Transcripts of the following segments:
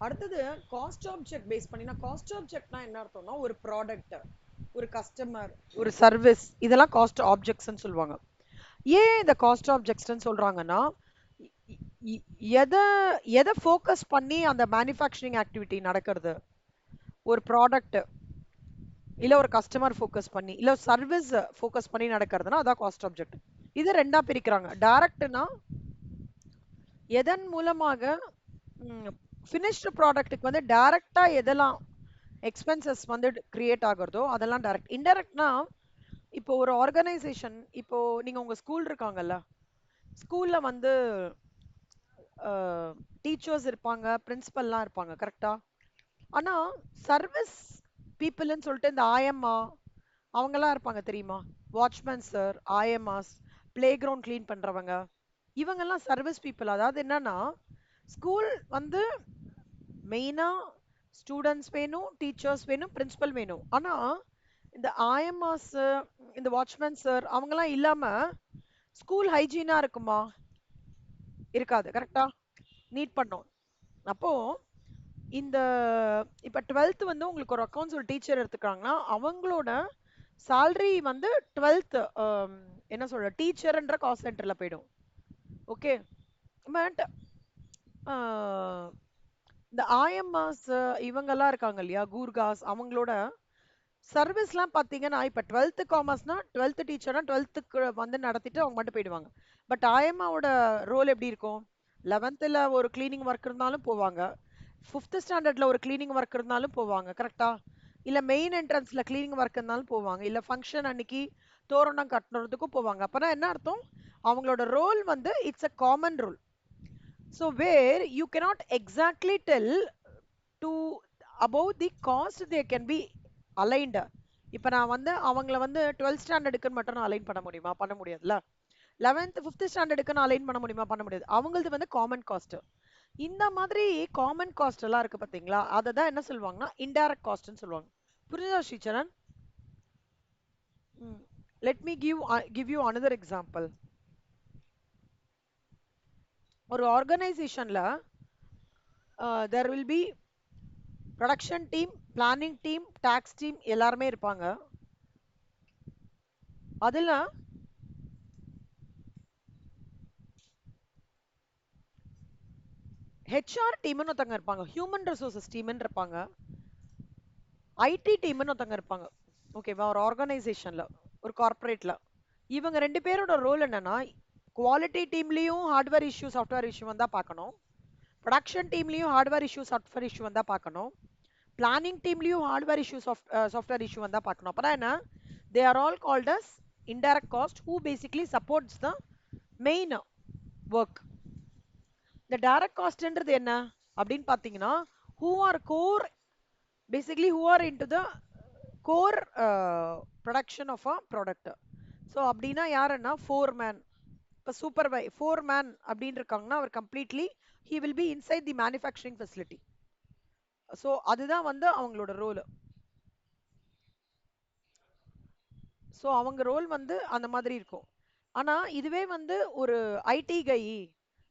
அடுத்தது cost object base பண்ணினா cost ஆப்ஜெக்ட்னா என்ன அர்த்தம்னா ஒரு ப்ராடக்ட், ஒரு கஸ்டமர், ஒரு சர்வீஸ், இதெல்லாம் காஸ்ட் ஆப்ஜெக்ட்ஸ்னு சொல்லுவாங்க. ஏன் இந்த காஸ்ட் ஆப்ஜெக்ட்ஸ்னு சொல்றாங்கன்னா எதை எதை ஃபோக்கஸ் பண்ணி அந்த மேனுஃபேக்சரிங் ஆக்டிவிட்டி நடக்கிறது, ஒரு ப்ராடக்ட் இல்ல ஒரு கஸ்டமர் ஃபோக்கஸ் பண்ணி இல்ல சர்வீஸ் ஃபோக்கஸ் பண்ணி நடக்கிறதுனா அதான் காஸ்ட் ஆப்ஜெக்ட். இது ரெண்டா பிரிக்கிறாங்க. டைரக்ட்னா எதன் மூலமாக ஃபினிஷ்டு ப்ராடக்ட்டுக்கு வந்து டைரக்டா எதெல்லாம் எக்ஸ்பென்சஸ் வந்து கிரியேட் ஆகுறதோ அதெல்லாம் டைரக்ட். இன்டைரக்ட்னா இப்போ ஒரு ஆர்கனைசேஷன், இப்போ நீங்க உங்க ஸ்கூல் இருக்காங்கல்ல, ஸ்கூல்ல வந்து டீச்சர்ஸ் இருப்பாங்க, பிரின்சிபல்லாம் இருப்பாங்க, கரெக்டா? ஆனா சர்வீஸ் பீப்புள்னு சொல்லிட்டு இந்த ஆயம்மா அவங்கெல்லாம் இருப்பாங்க தெரியுமா? வாட்ச்மேன் சார், ஆயம்மாஸ், பிளே கிரவுண்ட் கிளீன் பண்றவங்க, இவங்கெல்லாம் சர்வீஸ் பீப்புள். அதாவது என்னன்னா ஸ்கூல் வந்து மெயினா ஸ்டூடெண்ட்ஸ் வேணும், டீச்சர்ஸ் வேணும், பிரின்சிபல் வேணும். ஆனா இந்த ஆயம்மாஸ், இந்த வாட்ச்மேன் சார் அவங்கெல்லாம் இல்லாம ஸ்கூல் ஹைஜீனா இருக்குமா? இருக்காது, கரெக்டா? நீட் பண்ணோம். அப்போ இந்த இப்ப 12th வந்து உங்களுக்கு ஒரு அக்கௌண்ட்ஸ் ஒரு டீச்சர் எடுத்துக்கிறாங்கன்னா அவங்களோட salary வந்து 12th என்ன சொல்ற டீச்சர்ன்ற காஸ்ட் சென்டர்ல போயிடும். ஓகே, பட் இந்த ஆயம்மாஸ் இவங்கெல்லாம் இருக்காங்க இல்லையா, கூர்காஸ், அவங்களோட சர்வீஸ்லாம் பார்த்தீங்கன்னா இப்போ 12th காமர்ஸ்னா 12th டீச்சர்னா 12th வந்து நடத்திட்டு அவங்க மட்டும் போயிடுவாங்க. பட் ஆயம்மாவோட ரோல் எப்படி இருக்கும்? 11th ஒரு கிளீனிங் ஒர்க் இருந்தாலும் போவாங்க, 5th ஸ்டாண்டர்ட்ல ஒரு கிளீனிங் ஒர்க் இருந்தாலும் போவாங்க, கரெக்டா? இல்ல மெயின் என்ட்ரன்ஸ்ல கிளீனிங் ஒர்க் இருந்தாலும் போவாங்க, இல்ல ஃபங்க்ஷன் அன்னைக்கு தோரணம் கட்டுறதுக்கும் போவாங்க. அப்பனா என்ன அர்த்தம்? அவங்களோட ரோல் வந்து it's a common role. So where you cannot exactly tell to about the cost they can be aligned. இப்போ நான் வந்து அவங்கள வந்து 12th ஸ்டாண்டர்டுக்கு மட்டும் நான் அலைன் பண்ண முடியுமா? பண்ண முடியாதுல்ல. 11th 5th ஸ்டாண்டர்டுக்கு நான் அலைன் பண்ண முடியுமா? பண்ண முடியாது. அவங்களது வந்து காமன் காஸ்ட். இந்த மாதிரி காமன் காஸ்ட் எல்லாம் இருக்கு பாத்தீங்களா, அதை தான் என்ன சொல்லுவாங்கன்னா இன்டைரக்ட் காஸ்ட்னு சொல்லுவாங்க. புரியுதா Sricharan? Let me give you another example. ஒரு ஆர்கனைசேஷன்ல there will be production team, planning team, tax team எல்லாருமே இருப்பாங்க. அதுல ஹெச்ஆர் டீம்னு ஒருத்தங்க இருப்பாங்க, ஹியூமன் ரிசோர்சஸ் டீம்னு இருப்பாங்க, ஐடி டீம்னு ஒருத்தங்க இருப்பாங்க. ஓகேவா? ஒரு ஆர்கனைசேஷன்ல, ஒரு கார்ப்பரேட்ல இவங்க ரெண்டு பேரோட ரோல் என்னன்னா, குவாலிட்டி டீம்லயும் ஹார்ட்வேர் இஷ்யூ சாஃப்ட்வேர் இஷ்யூ வந்தா பார்க்கணும், ப்ரொடக்ஷன் டீம்லயும் ஹார்ட்வேர் இஷ்யூ சாஃப்ட்வேர் இஷ்யூ வந்தா பார்க்கணும், பிளானிங் டீம்லயும் ஹார்ட்வேர் இஷ்யூ சாஃப்ட்வேர் இஷ்யூ வந்தா பார்க்கணும். அப்பதான் என்ன, they are all called as indirect cost who basically supports the main work. இந்த டைரக்ட் காஸ்ட்ன்றது என்ன அப்படின்னு பாத்தீங்கன்னா, who are core, basically who are into the core production of a product. So அப்படின்னா யாருன்னா ஃபோர்மேன். இப்போ ஃபோர்மேன் அப்படின்னு இருக்காங்கன்னா அவர் completely he will be inside the manufacturing facility. So அதுதான் வந்து அவங்களோட ரோல். ஸோ அவங்க ரோல் வந்து அந்த மாதிரி இருக்கும். ஆனா இதுவே வந்து ஒரு ஐடி கை,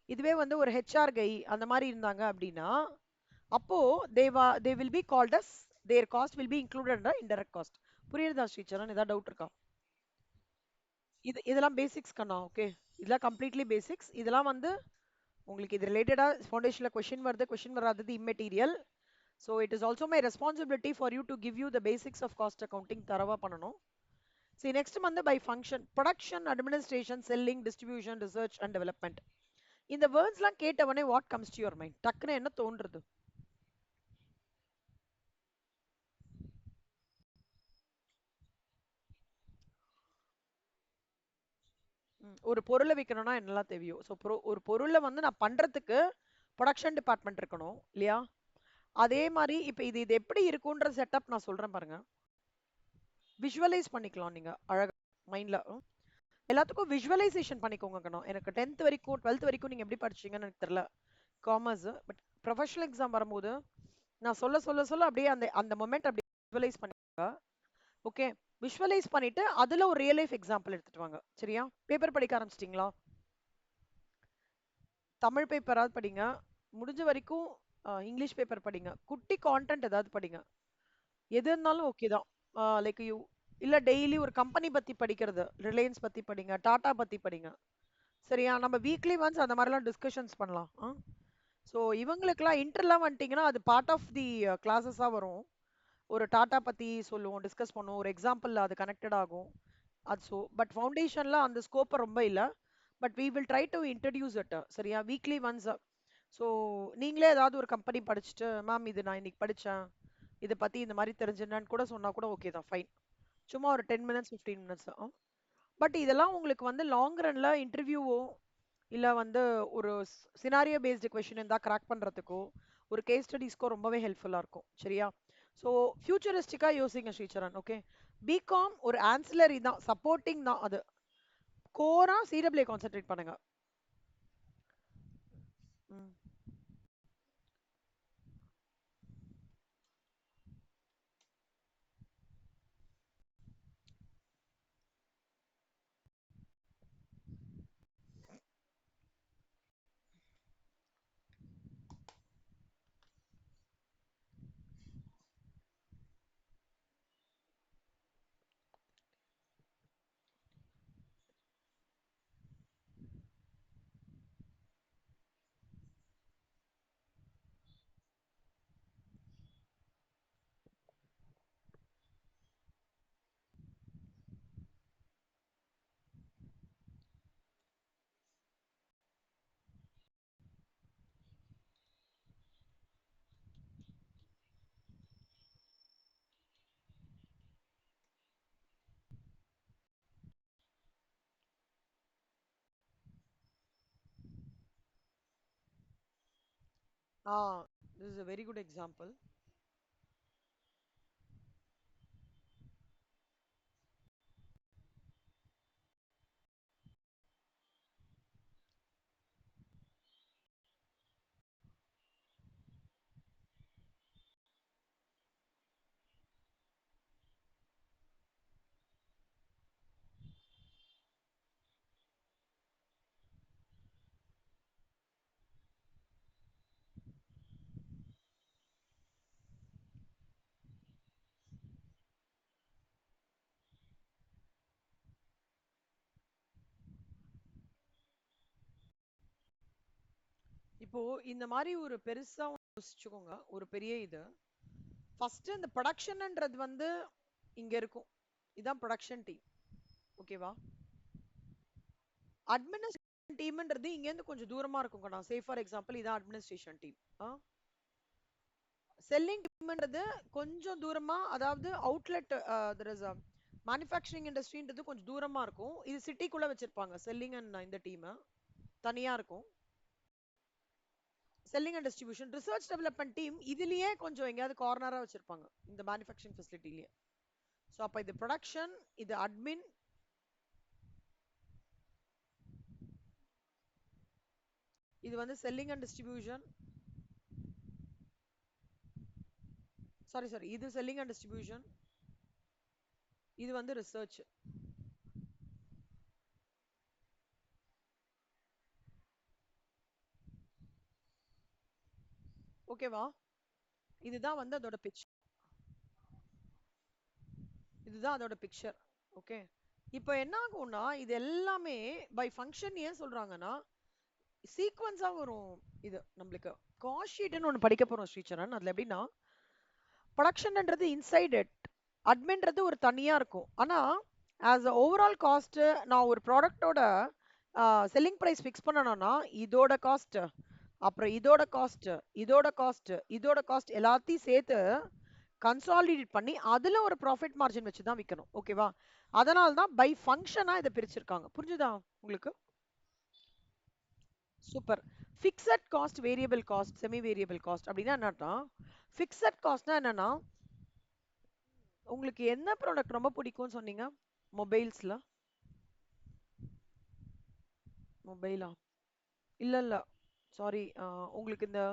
இதுவே வந்து ஒரு ஹெச்ஆர் கை அந்த மாதிரி இருந்தாங்க அப்படின்னா, அப்போ they will be called as their cost will be included under indirect cost. புரியுதா ஸ்ரீச்சரன்? ஏதாவது டவுட் இருக்கா? இதெல்லாம் பேசிக்ஸ் கண்ணா. ஓகே, இதெல்லாம் கம்ப்ளீட்லி பேசிக்ஸ். இதெல்லாம் வந்து உங்களுக்கு இது ரிலேட்டடா ஃபவுண்டேஷன்ல கொஸ்டின் வருது, கொஸ்டின் வராதது immaterial. So it is also my responsibility for you to give you the basics of cost accounting தரவா பண்ணணும். சரி, நெக்ஸ்ட் வந்து by function, production, administration, selling, distribution, research and development. இந்த வேர்ட்ஸ்லாம் கேட்டவனே what comes to your mind? டக்குன்னு என்ன தோன்றுது? ஒரு பொருளை விற்கணும்னா என்னெல்லாம் தேவையோ, ஸோ ஒரு பொருளை வந்து நான் பண்றதுக்கு ப்ரொடக்ஷன் டிபார்ட்மெண்ட் இருக்கணும் இல்லையா? அதே மாதிரி இப்போ இது இது எப்படி இருக்குன்ற செட்டப் நான் சொல்றேன் பாருங்க. விஷுவலைஸ் பண்ணிக்கலாம் நீங்க அழகா மைண்ட்ல. எல்லாத்துக்கும் விஷுவலைசேஷன் பண்ணிக்கோங்க கண்ணா. எனக்கு 10th வரைக்கும் 12th வரைக்கும் நீங்க எப்படி படிச்சீங்கன்னு எனக்கு தெரியல காமர்ஸ், பட் ப்ரொஃபஷனல் எக்ஸாம் வரும்போது நான் சொல்ல சொல்ல சொல்ல அப்படியே அந்த அந்த மொமெண்ட் அப்படியே விஷுவலைஸ் பண்ணிக்கோங்க. ஓகே, விஷுவலைஸ் பண்ணிட்டு அதுல ஒரு ரியல் லைஃப் எக்ஸாம்பிள் எடுத்துட்டு வாங்க. சரியா? பேப்பர் படிக்க ஆரம்பிச்சிட்டீங்களா? தமிழ் பேப்பராவது படிங்க. முடிஞ்ச வரைக்கும் இங்கிலீஷ் பேப்பர் படிங்க. குட்டி கான்டென்ட் ஏதாவது படிங்க. எது இருந்தாலும் ஓகே தான். லைக் யூ இல்ல டெய்லி ஒரு கம்பெனி பத்தி படிக்கிறது. ரிலையன்ஸ் பத்தி படிங்க. டாடா பத்தி படிங்க. சரியா? நம்ம வீக்லி ஒன்ஸ் அந்த மாதிரிலாம் டிஸ்கஷன்ஸ் பண்ணலாம். ஸோ இவங்களுக்குலாம் இன்டர்லாம் வந்துட்டீங்கன்னா அது பார்ட் ஆஃப் தி கிளாஸஸாக வரும். ஒரு டாடா பத்தி சொல்லுவோம், டிஸ்கஸ் பண்ணுவோம். ஒரு எக்ஸாம்பிள் அது கனெக்டட் ஆகும். அது ஸோ பட் ஃபவுண்டேஷன்ல அந்த ஸ்கோப் ரொம்ப இல்ல. But we will try to introduce it. சரியா? Weekly once. ஸோ நீங்களே ஏதாவது ஒரு கம்பெனி படிச்சுட்டு, மேம் இது நான் இன்னைக்கு படிச்சேன். இத பத்தி இந்த மாதிரி தெரிஞ்சுனேன்னு கூட சொன்னா கூட ஓகே தான், ஃபைன். சும்மா ஒரு 10 மினிட்ஸ் 15 மினிட்ஸ். பட் இதெல்லாம் உங்களுக்கு வந்து லாங் ரன்ல இன்டர்வியூவோ இல்ல வந்து ஒரு சினாரியோ பேஸ்டு கொஸ்டின் இருந்தா கிராக் பண்றதுக்கோ ஒரு கேஸ் ஸ்டடிஸ்க்கோ ரொம்பவே ஹெல்ப்ஃபுல்லா இருக்கும். சரியா? ஸோ ஃபியூச்சரிஸ்டிக்கா யோசிங்க ஸ்ரீசரண். ஓகே, பிகாம் ஒரு ஆன்சிலரி தான், சப்போர்ட்டிங் தான். அது கோரா சிடபிள்யூ கான்சென்ட்ரேட் பண்ணுங்க. ம். Ah this is a very good example. இப்போ இந்த மாதிரி ஒரு பெருசா யோசிச்சுக்கோங்க, ஒரு பெரிய இது. ஃபர்ஸ்ட் இந்த ப்ரொடக்ஷன்ன்றது வந்து இங்க இருக்கும். இதான் ப்ரொடக்ஷன் டீம். ஓகேவா? அட்மினிஸ்ட்ரேஷன் டீம்ன்றது இங்க இருந்து கொஞ்சம் தூரமா இருக்கும். நான் சே ஃபார் எக்ஸாம்பிள் இதான் அட்மினிஸ்ட்ரேஷன் டீம். செல்லிங் டீம்ன்றது கொஞ்சம் தூரமா, அதாவது அவுட்லெட் தெர் இஸ் மேனுஃபேக்சரிங் இண்டஸ்ட்ரின்றது கொஞ்சம் தூரமா இருக்கும். இது சிட்டிக்குள்ள வச்சிருப்பாங்க. செல்லிங் அண்ட் இந்த டீம் தனியா இருக்கும். Selling and distribution, research development team இதுலயே கொஞ்சம் எங்கேயாவது கார்னரா வச்சிருப்பாங்க இந்த மேனுஃபேக்சரிங் ஃபெசிலிட்டிலேயே. ஸோ அப்போ இது ப்ரொடக்ஷன், இது அட்மின், இது வந்து செல்லிங் அண்ட் டிஸ்ட்ரிபியூஷன். சாரி, இது செல்லிங் அண்ட் டிஸ்ட்ரிபியூஷன், இது வந்து ரிசர்ச். ஓகேவா? இதுதான் வந்து அதோட பிக்சர். இதுதான் அதோட பிக்சர். ஓகே, இப்போ என்ன ஆகும்னா இது எல்லாமே பை ஃபங்க்ஷன் ஏன் சொல்றாங்கன்னா சீக்வன்ஸா வரும். இது நம்மளுக்கு காஸ்ட் ஷீட்னு ஒன்று படிக்க போறோம் ஸ்ரீசரன். அதுல எப்படின்னா ப்ரொடக்ஷன்ன்றது இன்சைட் இட், அட்மின்றது ஒரு தனியா இருக்கும். ஆனா ஆஸ் அ ஓவரால் காஸ்ட் நான் ஒரு ப்ராடக்ட்டோட செல்லிங் பிரைஸ் ஃபிக்ஸ் பண்ணணும்னா இதோட காஸ்ட், அப்புறம் இதோட காஸ்ட், இதோட காஸ்ட், இதோட காஸ்ட் எல்லாத்தையும் சேர்த்து கன்சாலிடேட் பண்ணி அதுல ஒரு ப்ராஃபிட் மார்ஜின் வச்சு தான் விற்கணும். ஓகேவா? அதனால தான் பை ஃபங்க்ஷனா இதை பிரிச்சிருக்காங்க. புரிஞ்சுதா உங்களுக்கு? Super. Fixed cost, variable cost, semi variable cost அப்படின்னா என்னன்னா, ஃபிக்ஸட் காஸ்ட்னா என்னன்னா உங்களுக்கு என்ன ப்ராடக்ட் ரொம்ப பிடிக்கும்னு சொன்னீங்க? மொபைல்ஸ்ல? மொபைலா? இல்ல இல்ல, சாரி. உங்களுக்கு இந்த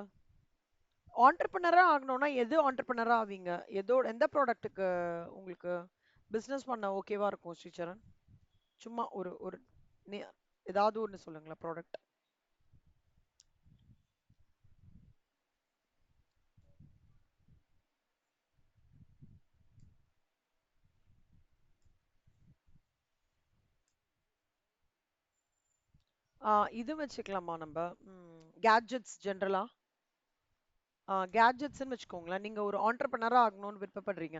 ஆண்டர்பிரினரா ஆகணும்னா எது ஆண்டர்பிரினரா ஆவீங்க? எந்த ப்ராடக்ட்டுக்கு உங்களுக்கு பிசினஸ் பண்ண ஓகேவா இருக்கும் ஸ்ரீசரண்? சும்மா ஒரு ஒரு ஏதாவது ஒன்று சொல்லுங்களேன் ப்ராடக்ட். இது வச்சுக்கலாமா நம்ம? கேட்ஜெட்ஸ் ஜென்ரலா. கேட்ஜெட்ஸ்ன்னு வச்சுக்கோங்களேன். நீங்க ஒரு ஆண்டர்பிரினரா ஆகணும்னு விருப்பப்படுறீங்க.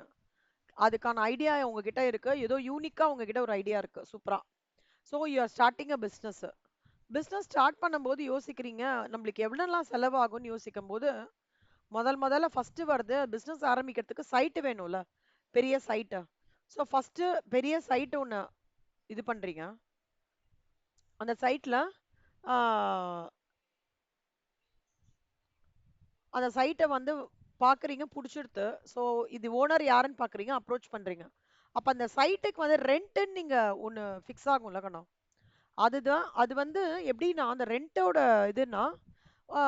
அதுக்கான ஐடியா உங்ககிட்ட இருக்கு. ஏதோ யூனிக்கா உங்ககிட்ட ஒரு ஐடியா இருக்கு. சூப்பரா. So you are starting a business. Business start பண்ணும்போது யோசிக்கிறீங்க, நம்மளுக்கு எவ்வளோலாம் செலவாகும்னு யோசிக்கும்போது, முதல்ல ஃபர்ஸ்ட் வருது பிசினஸ் ஆரம்பிக்கிறதுக்கு சைட் வேணும்ல. பெரிய சைட்டு. ஸோ ஃபர்ஸ்ட் பெரிய சைட் ஒண்ணு இது பண்றீங்க. அந்த சைட்ல அந்த சைட்ட வந்து பாக்குறீங்க, புடிச்சிடுது. ஸோ இது ஓனர் யாருன்னு பாக்குறீங்க, அப்ரோச் பண்றீங்க. அப்ப அந்த சைட்டுக்கு வந்து ரெண்ட்ன்னு நீங்க ஒண்ணு ஃபிக்ஸ் ஆகும்ல கண்ணா. அதுதான் அது வந்து எப்படின்னா, அந்த ரெண்டோட இதுன்னா, ஆ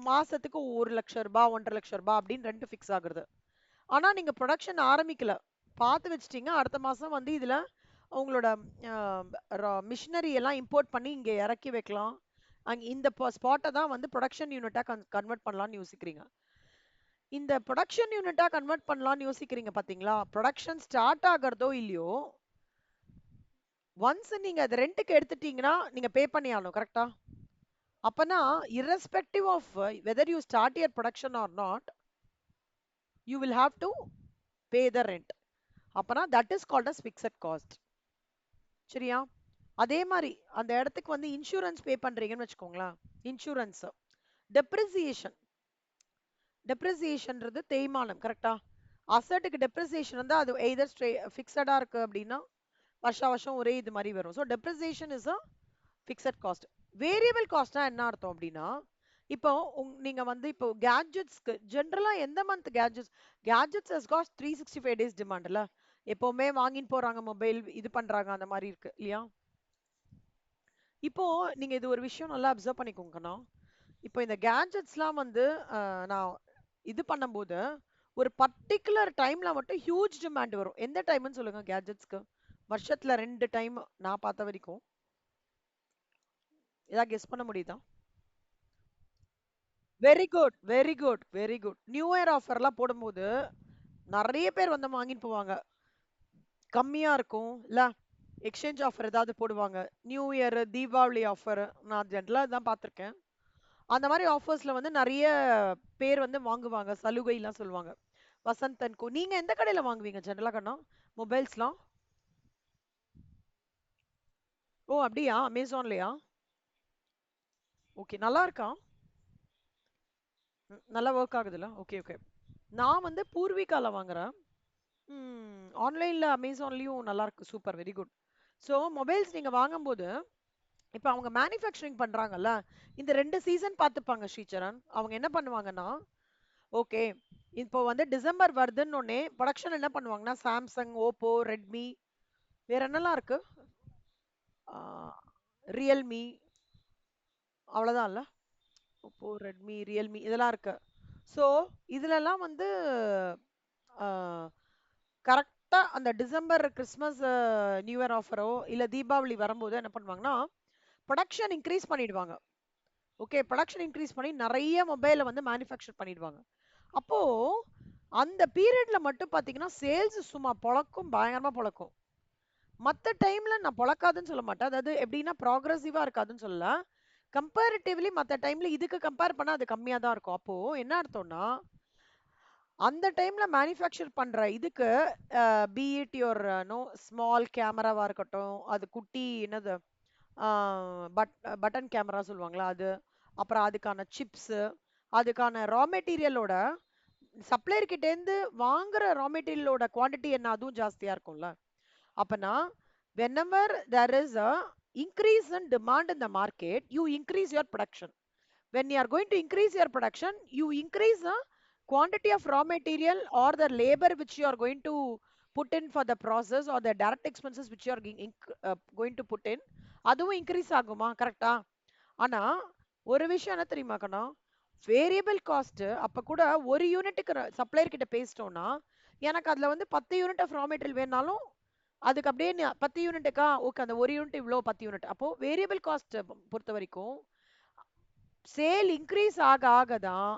மாசத்துக்கு ரூ. 1,00,000 ரூ. 1,50,000 அப்படின்னு ரெண்ட் ஃபிக்ஸ் ஆகுறது. ஆனா நீங்க புரொடக்ஷன் ஆரம்பிக்கல. பார்த்து வச்சுட்டீங்க. அடுத்த மாசம் வந்து இதுல உங்களோட மிஷினரி எல்லாம் இம்போர்ட் பண்ணி இங்க இறக்கி வைக்கலாம். இந்த ஸ்பாட்டை தான் வந்து ப்ரொடக்ஷன் யூனிட்டா கன்வெர்ட் பண்ணலாம்னு யோசிக்கிறீங்க. இந்த ப்ரொடக்ஷன் யூனிட்டா கன்வெர்ட் பண்ணலாம்னு யோசிக்கிறீங்க பாத்தீங்களா? ப்ரொடக்ஷன் ஸ்டார்ட் ஆகுறதோ இல்லையோ, ஒன்ஸ் நீங்க அது ரெண்டுக்கு எடுத்துட்டீங்கன்னா நீங்க பே பண்ணி ஆகணும். கரெக்டா? அப்பனா irrespective of whether you start your production or not, you will have to pay the rent. அப்பனா that is called as fixed cost. சரியா? அதே மாதிரி அந்த இடத்துக்கு வந்து இன்சூரன்ஸ் பே பண்றீங்கன்னு வச்சுக்கோங்களேன். Insurance, depreciation. டெப்ரிசியேஷன்ன்றது தேய்மானம். கரெக்டா? அசட்டுக்கு டெப்ரிசியேஷன் வந்து அது எய்தர் ஃபிக்ஸடா இருக்கு அப்படின்னா வருஷம் ஒரே இது மாதிரி வரும். So depreciation is a fixed cost. Variable காஸ்ட்னா என்ன அர்த்தம் அப்படின்னா, இப்போ நீங்க வந்து இப்போ கேட்ஜெட்ஸ்க்கு ஜென்ரலா எந்த month gadgets has cost 365 days டிமாண்ட்ல. எப்பவுமே வாங்கிட்டு போறாங்க மொபைல் இது பண்றாங்க அந்த மாதிரி இருக்கு இல்லையா? இப்போ நீங்க இது ஒரு விஷயம் நல்லா அப்சர்வ் பண்ணிக்கோங்கண்ணா. இப்போ இந்த கேட்ஜெட்ஸ்லாம் வந்து நான் இது பண்ணும்போது ஒரு பர்டிகுலர் டைம்ல மட்டும் ஹியூஜ் டிமாண்ட் வரும். எந்த டைம்னு சொல்லுங்க கேட்ஜெட்ஸ்க்கு? வருஷத்துல 2 டைம் நான் பார்த்த வரைக்கும். ஏதாவது கெஸ் பண்ண முடியுதா? Very good, very good, very good. New year ஆஃபர்லாம் போடும்போது நிறைய பேர் வந்து வாங்கிட்டு போவாங்க. கம்மியா இருக்கும் இல்ல? எக்ஸ்சேஞ்ச் ஆஃபர் ஏதாவது போடுவாங்க. New year, Deepavali offer. நான் ஜென்ரலா இதான் பார்த்திருக்கேன். அந்த மாதிரி ஆஃபர்ஸ்ல வந்து நிறைய பேர் வந்து வாங்குவாங்க. சலுகைலாம் சொல்லுவாங்க. வசந்த் அண்ட் கோ. நீங்க எந்த கடையில வாங்குவீங்க ஜென்ரலா கண்ணா மொபைல்ஸ்லாம்? ஓ அப்படியா? அமேசான்லயா? ஓகே, நல்லா இருக்கா? நல்லா ஒர்க் ஆகுதுல்ல? Okay okay. நான் வந்து பூர்விகால வாங்குறேன். ஆன்லைன்ல அமேசான்லயும் நல்லா இருக்கு. Super, very good. So mobiles நீங்க வாங்கும்போது இப்போ அவங்க மேனுஃபேக்சரிங் பண்றாங்கல்ல, இந்த 2 சீசன் பார்த்துப்பாங்க ஸ்ரீசரண். அவங்க என்ன பண்ணுவாங்கன்னா, ஓகே இப்போ வந்து டிசம்பர் வருதுன்னு உடனே ப்ரொடக்ஷன் என்ன பண்ணுவாங்கன்னா, சாம்சங், ஓப்போ, ரெட்மி, வேற என்னலாம் இருக்கு? ரியல்மி, அவ்வளவுதான்ல. ஓப்போ, ரெட்மி, ரியல்மி இதெல்லாம் இருக்கு. ஸோ இதுலலாம் வந்து கரெக்டா அந்த டிசம்பர் கிறிஸ்மஸ் நியூ இயர் ஆஃபரோ இல்ல தீபாவளி வரும்போது என்ன பண்ணுவாங்கன்னா, ப்ரொடக்ஷன் இன்க்ரீஸ் பண்ணிடுவாங்க. ஓகே, ப்ரொடக்ஷன் இன்க்ரீஸ் பண்ணி நிறைய மொபைலை வந்து மேனுஃபேக்சர் பண்ணிடுவாங்க. அப்போ அந்த பீரியட்ல மட்டும் பாத்தீங்கன்னா சேல்ஸ் சும்மா பொழக்கும், பயங்கரமா பொழக்கும். மத்த டைம்ல நான் பொழக்காதுன்னு சொல்ல மாட்டேன். அதாவது எப்படின்னா ப்ராக்ரசிவா இருக்காதுன்னு சொல்லல. கம்பேரிட்டிவ்லி மத்த டைம்ல இதுக்கு கம்பேர் பண்ணா அது கம்மியா தான் இருக்கும். அப்போ என்ன அர்த்தம்னா, அந்த டைம்ல மேனுஃபேக்சர் பண்ற இதுக்கு be it your no small கேமராவா இருக்கட்டும், அது குட்டி என்னது பட் பட்டன் கேமரா சொல்லுவாங்களா அது, அப்புறம் அதுக்கான சிப்ஸ், அதுக்கான ரா மெட்டீரியலோட சப்ளையர் கிட்ட இருந்து வாங்குற ரா மெட்டீரியலோட குவாண்டிட்டி என்ன அதுவும் ஜாஸ்தியா இருக்கும்ல. அப்பனா whenever there is a increase in demand in the market, you increase your production. When you are going to increase your production, you increase the quantity of raw material or the labor which you are going to put in for the process or the direct expenses which you are going to put in. அதுவும் increase ஆகுமா? கரெக்டா? ஆனா ஒரு விஷயம் என்ன தெரியுமா கண்ணா, variable cost அப்ப கூட ஒரு யூனிட்டுக்கு சப்ளையர் கிட்ட பேசிட்டோம்னா, எனக்கு அதுல வந்து 10 யூனிட் ஆஃப் ரா மெட்டீரியல் வேணாலும் அதுக்கு அப்படியே 10 யூனிட்டுக்கா ஓகே, அந்த ஒரு யூனிட் இவ்வளோ 10 யூனிட். அப்போ வேரியபிள் காஸ்ட் பொறுத்த வரைக்கும் சேல் இன்க்ரீஸ் ஆக ஆக தான்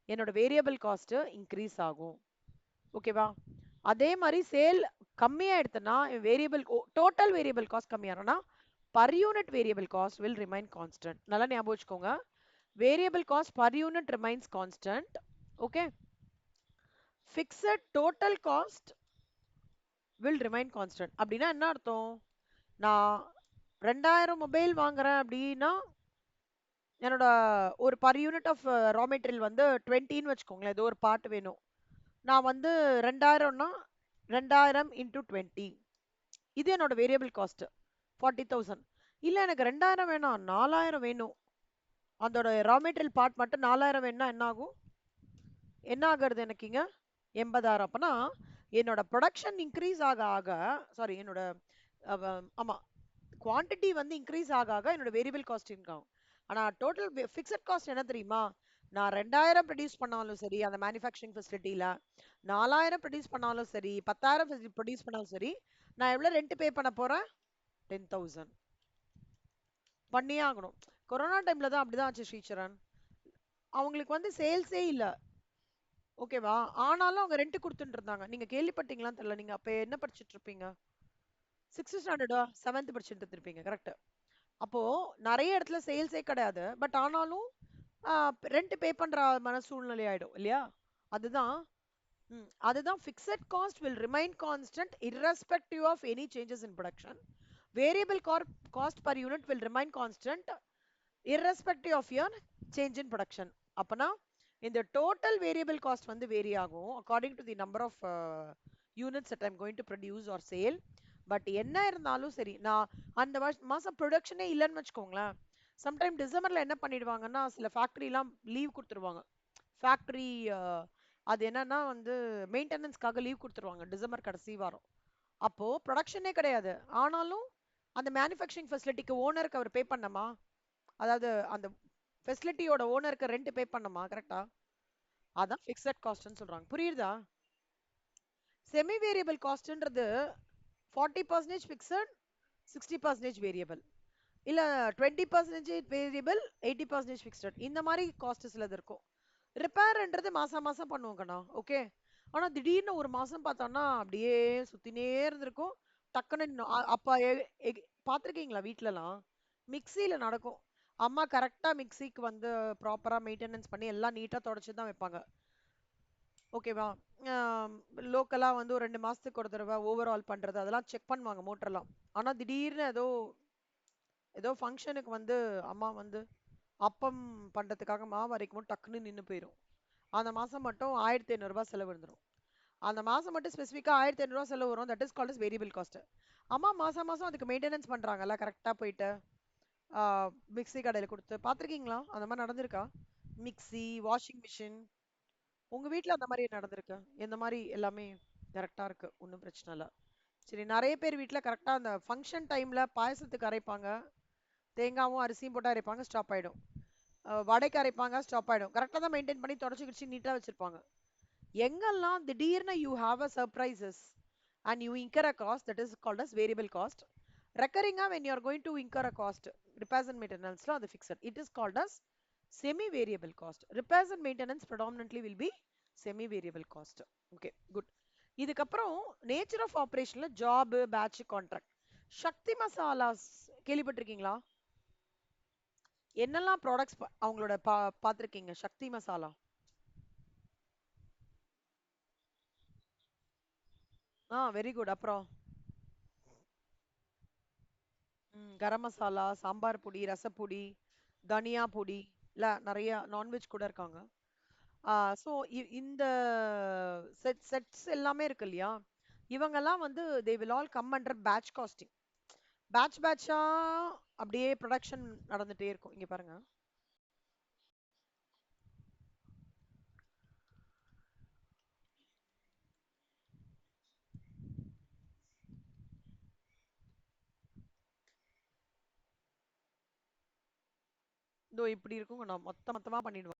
என்னோட வேரியபிள் காஸ்ட் இன்க்ரீஸ் ஆகும். ஓகேவா? அதே மாதிரி சேல் கம்மியா எடுத்தனா வேரியபிள் டோட்டல் வேரியபிள் காஸ்ட் கம்மியானா per unit variable cost will remain constant. நல்லா ஞாபகம் வச்சுக்கோங்க. Variable cost per unit remains constant. Okay. Fixed total cost will remain constant. அப்படின்னா என்ன அர்த்தம்? நான் 2000 மொபைல் வாங்குறேன் அப்படின்னா என்னோட ஒரு per unit of raw material வந்து 20ன்னு வச்சுக்கோங்களேன். ஏதோ ஒரு பார்ட் வேணும். நான் வந்து 2000னா 2000 இன்டூ 20. இது என்னோட வேரியபிள் காஸ்ட் 40,000. இல்ல எனக்கு 2000 வேணாம் 4000 வேணும். அதோட ரா மெட்டீரியல் பார்ட் மட்டும் 4000 வேணும்னா என்ன ஆகும்? என்ன ஆகுறது எனக்கு இங்க 80,000. அப்பனா என்னோட ப்ரொடக்ஷன் இன்க்ரீஸ் ஆக ஆக சாரி என்னோட ஆமா குவாண்டிட்டி வந்து இன்க்ரீஸ் ஆக ஆக என்னோட வேரியபிள் காஸ்ட் இருக்கும். ஆனா டோட்டல் ஃபிக்ஸட் காஸ்ட் என்ன தெரியுமா? நான் 2000 ப்ரொடியூஸ் பண்ணாலும் சரி அந்த மேனுஃபேக்சரிங் ஃபெசிலிட்டியில 4000 ப்ரொடியூஸ் பண்ணாலும் சரி 10,000 ப்ரொடியூஸ் பண்ணாலும் சரி நான் எவ்வளவு ரெண்ட் பே பண்ண போறேன்? 10,000 பண்ணியே ஆகணும். கொரோனா டைம்ல தான் அப்படிதான் ஆச்சு ஸ்ரீசரண். அவங்களுக்கு வந்து சேல்ஸே இல்ல. ஓகேவா? ஆனாலும் அவங்க ரெண்ட் கொடுத்துட்டு இருந்தாங்க. நீங்க கேள்விப்பட்டீங்களான்னு தெரியல. நீங்க அப்ப என்ன படிச்சிட்டு இருப்பீங்க? 6th ஸ்டாண்டர்டா 7th படிச்சுட்டு இருப்பீங்க. கரெக்ட். அப்போ நிறைய இடத்துல சேல்ஸே கிடையாது. பட் ஆனாலும் ரெண்ட் பே பண்ற மன சூழ்நிலை ஆயிடும் இல்லையா? அதுதான் அதுதான் fixed cost will remain constant irrespective of any changes in production. Variable cost per unit will remain constant irrespective of your change in production. அப்பனா இந்த total variable cost வந்து vary ஆகும் according to the number of units that I'm going to produce or sale. But என்ன இருந்தாலும் சரி நான் அந்த மாசம் ப்ரொடக்ஷனே இல்லைன்னு வச்சுக்கோங்களேன். சம்டைம் டிசம்பர்ல என்ன பண்ணிடுவாங்கன்னா சில ஃபேக்டரிலாம் லீவ் கொடுத்துருவாங்க. ஃபேக்டரி அது என்னன்னா வந்து மெயின்டெனன்ஸ்க்காக லீவ் கொடுத்துருவாங்க டிசம்பர் கடைசி வாரம். அப்போ ப்ரொடக்ஷனே கிடையாது. ஆனாலும் அந்த மேனுஃபேக்சரிங் ஃபெசிலிட்டிக்கு ஓனருக்கு அவர் பே பண்ணமா? அதாவது அந்த ஃபெசிலிட்டியோட ஓனருக்கு ரெண்ட் பே பண்ணமா? கரெக்டா? அதான் ஃபிக்ஸட் காஸ்ட்னு சொல்றாங்க. புரியுதா? செமி வேரியபிள் காஸ்ட்ன்றது 40% ஃபிக்ஸட் 60% வேரியபிள். இல்ல 20% வேரியபிள் 80% ஃபிக்ஸட். இந்த மாதிரி காஸ்ட் சிலது இருக்கும். ரிப்பேர்ன்றது மாசம் மாசம் பண்ணுவோம் கண்ணா. ஓகே. ஆனா திடீர்னு ஒரு மாசம் பார்த்தோம்னா அப்படியே சுத்தினே இருந்திருக்கும். டக்குன்னு அப்ப பார்த்திருக்கீங்களா வீட்லலாம்? மிக்ஸில நடக்கும். அம்மா கரெக்டா மிக்ஸிக்கு வந்து ப்ராப்பரா மெயின்டெனன்ஸ் பண்ணி எல்லாம் நீட்டா தொடச்சு தான் வைப்பாங்க. ஓகேவா? லோக்கலா வந்து ஒரு 2 மாசத்துக்கு ஒரு தடவை ஓவரால் பண்றது அதெல்லாம் செக் பண்ணுவாங்க மோட்டர்லாம். ஆனா திடீர்னு ஏதோ ஏதோ ஃபங்க்ஷனுக்கு வந்து அம்மா வந்து அப்பம் பண்றதுக்காக மாவு அரைக்கும் டக்குன்னு நின்னு போயிரும். அந்த மாசம் மட்டும் 1500 ரூபாய் செலவு வந்துரும். அந்த மாசம் மட்டும் ஸ்பெசிஃபிக்கா 1500 ரூபாய் செலவு வரும். That is called as variable cost. அம்மா மாசம் மாசம் அதுக்கு மெயின்டெனன்ஸ் பண்றாங்கல்ல கரெக்டா போயிட்டு மிக்ஸி கடையில கொடுத்து பார்த்திருக்கீங்களா? அந்த மாதிரி நடந்திருக்கா? மிக்ஸி வாஷிங் மிஷின் உங்க வீட்ல அந்த மாதிரி நடந்திருக்கு? எந்த மாதிரி எல்லாமே கரெக்டா இருக்கு ஒன்றும் பிரச்சனை இல்லை. சரி நிறைய பேர் வீட்ல கரெக்டா அந்த ஃபங்க்ஷன் டைம்ல பாயசத்துக்கு அரைப்பாங்க. தேங்காவும் அரிசியும் போட்டு அரைப்பாங்க ஸ்டாப் ஆயிடும். வடைக்கு அரைப்பாங்க ஸ்டாப் ஆயிடும். கரெக்டா தான் மெயின்டைன் பண்ணி தொடச்சு கிடிச்சு நீட்டா வச்சிருப்பாங்க. எங்கெல்லாம் திடீர்னு you have a surprises and you incur a cost that is called as variable cost. ரெக்கரிங்கா when you are going to incur a cost repairs and maintenance அது fixed. It is called as semi variable cost. Repairs and maintenance predominantly will be semi variable cost. Okay, good. இதுக்கப்புறம் nature of ஆபரேஷன்ல job batch contract. Sakthi Masalas கேள்விப்பட்டிருக்கீங்களா? என்னெல்லாம் products அவங்களோட பார்த்திருக்கீங்க Sakthi Masala? Very good. அப்புறம் கரம் மசாலா, சாம்பார் பொடி, ரசப்பொடி, தனியா பொடி, இல்ல நிறைய நான்வெஜ் கூட இருக்காங்க. ஸோ இந்த செட்ஸ் எல்லாமே இருக்கு இல்லையா? இவங்கெல்லாம் வந்து they will all come under batch costing. பேட்சா அப்படியே ப்ரொடக்ஷன் நடந்துட்டே இருக்கும். இங்க பாருங்க. இதோ இப்படி இருக்கும். நான் மொத்தமா பண்ணிடுவேன்.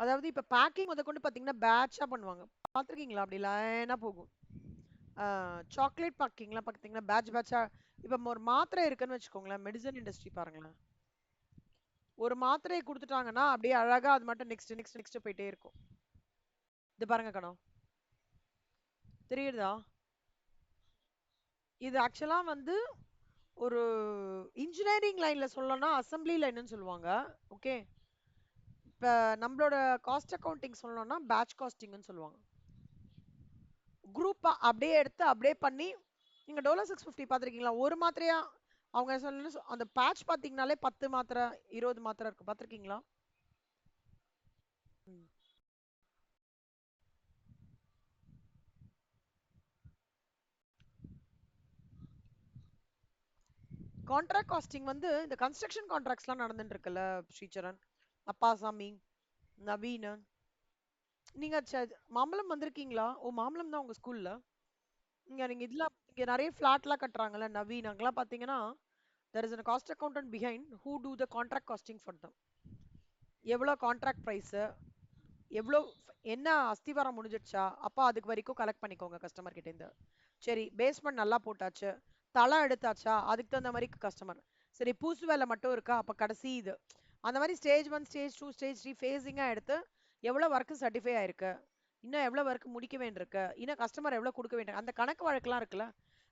அதாவது இப்ப பேக்கிங் கொண்டு பாத்தீங்கன்னா பேட்சா பண்ணுவாங்க. பார்த்திருக்கீங்களா? அப்படி லைனா போகும். சாக்லேட் பேக்கிங்லாம் பாத்தீங்கன்னா பேட்ச் பேட்சா இப்ப ஒரு மாத்திரை இருக்குன்னு வச்சுக்கோங்களேன், மெடிசன் இண்டஸ்ட்ரி பாருங்களேன். ஒரு மாத்திரையை குடுத்துட்டாங்கன்னா, அப்படியே அழகா அது மட்டும் நெக்ஸ்ட் நெக்ஸ்ட் நெக்ஸ்ட் போயிட்டே இருக்கும். இது பாருங்க கணம். தெரியுதா? இது ஆக்சுவலா வந்து ஒரு இன்ஜினியரிங் லைன்ல சொல்லணும்னா அசெம்பிளி லைன்னு சொல்லுவாங்க. ஓகே. இப்ப நம்மளோட காஸ்ட் அக்கவுண்டிங் சொல்லணும்னா பேட்ச் காஸ்டிங்னு சொல்லுவாங்க. குரூப்பா அப்படியே எடுத்து அப்படியே பண்ணி நீங்க டோலோ 650 பாத்திருக்கீங்களா? ஒரு மாத்திரையா அவங்க சொல்ல அந்த பேட்ச் பாத்தீங்கனாலே 10 மாத்திரை 20 மாத்திரை இருக்கு, பாத்திருக்கீங்களா? கான்ட்ராக்ட் காஸ்டிங் வந்து இந்த கன்ஸ்ட்ரக்ஷன் கான்ட்ராக்ட்ஸ்லாம் நடந்துட்டு இருக்குல்ல ஸ்ரீசரண், அப்பாசாமி, நவீன். நீங்க மாம்பழம் வந்திருக்கீங்களா? ஓ, மாம்பழம் தான் உங்க ஸ்கூல்ல. நீங்க இதுல இங்க நிறைய ஃபிளாட்லாம் கட்டுறாங்கல்ல நவீன், அங்கெல்லாம் பாத்தீங்கன்னா there is a cost accountant behind who do the contract costing for them. எவ்வளோ கான்ட்ராக்ட் பிரைஸ், எவ்வளோ, என்ன அஸ்திவாரம் முடிஞ்சிடுச்சா, அப்போ அதுக்கு வரைக்கும் கலெக்ட் பண்ணிக்கோங்க கஸ்டமர் கிட்ட இருந்து. சரி, பேஸ்மெண்ட் நல்லா போட்டாச்சு, தளம் எடுத்தாச்சா, அதுக்கு தகுந்த மாதிரி கஸ்டமர். சரி, பூசு வேலை மட்டும் இருக்கா, அப்போ கடைசி இது. அந்த மாதிரி ஸ்டேஜ் 1 ஸ்டேஜ் 2 ஸ்டேஜ் 3 ஃபேஸிங்காக எடுத்து எவ்வளோ ஒர்க்கு சர்டிஃபை ஆயிருக்கு, இன்னும் எவ்வளோ ஒர்க் முடிக்க வேண்டியிருக்கு, இன்னும் கஸ்டமர் எவ்வளோ கொடுக்க வேண்டிய அந்த கணக்கு வழக்கெல்லாம் இருக்குல்ல,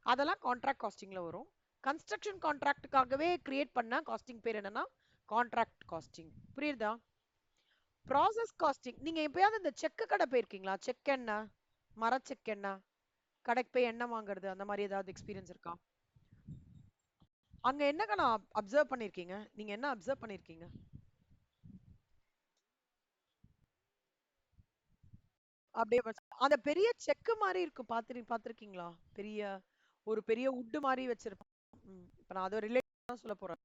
அதெல்லாம் கான்ட்ராக்ட் காஸ்டிங்ல வரும். கன்ஸ்ட்ரக்ஷன் கான்ட்ராக்டுக்காகவே கிரியேட் பண்ண காஸ்டிங் பேர் என்னன்னா கான்ட்ராக்ட் காஸ்டிங். புரியுதா? ப்ராசஸ் காஸ்டிங், நீங்க எப்பயாவது இந்த செக்கு கடை போயிருக்கீங்களா? செக் எண்ணெய், மர செக் எண்ணெய் கடைக்கு போய் எண்ணெய் வாங்குறது, அந்த மாதிரி ஏதாவது எக்ஸ்பீரியன்ஸ் இருக்கா? அங்க என்னங்க நான் அப்சர்வ் பண்ணிருக்கீங்க, நீங்க என்ன அப்சர்வ் பண்ணிருக்கீங்க? அப்படியே அந்த பெரிய செக்கு மாதிரி இருக்கும், பாத்திருக்கீங்களா? பெரிய ஒரு பெரிய உட்டு மாதிரி வச்சிருப்போம். இப்ப நான் அதை ரிலேட் தான் சொல்ல போறேன்.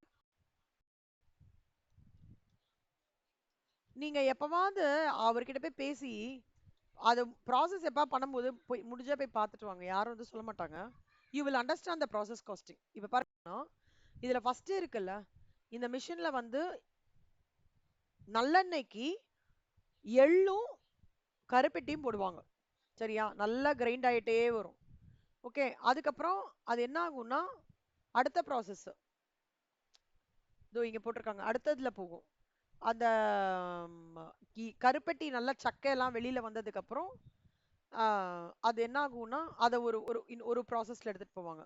நீங்க எப்பவாவது அவர்கிட்ட போய் பேசி அது ப்ராசஸ் எப்ப பண்ணும்போது போய் முடிஞ்சா போய் பார்த்துட்டு வாங்க, யாரும் வந்து சொல்ல மாட்டாங்க. You will understand the process costing. இப்ப பாருங்க, இதுல ஃபர்ஸ்ட் இருக்குல்ல, இந்த மிஷின்ல வந்து நல்லெண்ணெய்க்கு எள்ளும் கருப்பெட்டியும் போடுவாங்க. சரியா? நல்லா கிரைண்ட் ஆயிட்டே வரும். ஓகே. அதுக்கப்புறம் அது என்ன ஆகும்னா அடுத்த ப்ராசஸ் இதோ இங்க போட்டிருக்காங்க, அடுத்ததுல போகும். அந்த கருப்பெட்டி நல்லா சக்கையெல்லாம் வெளியில வந்ததுக்கு அப்புறம் அது என்ன ஆகும்னா அதை ஒரு ஒரு ஒரு ப்ராசஸ்ல எடுத்துட்டு போவாங்க.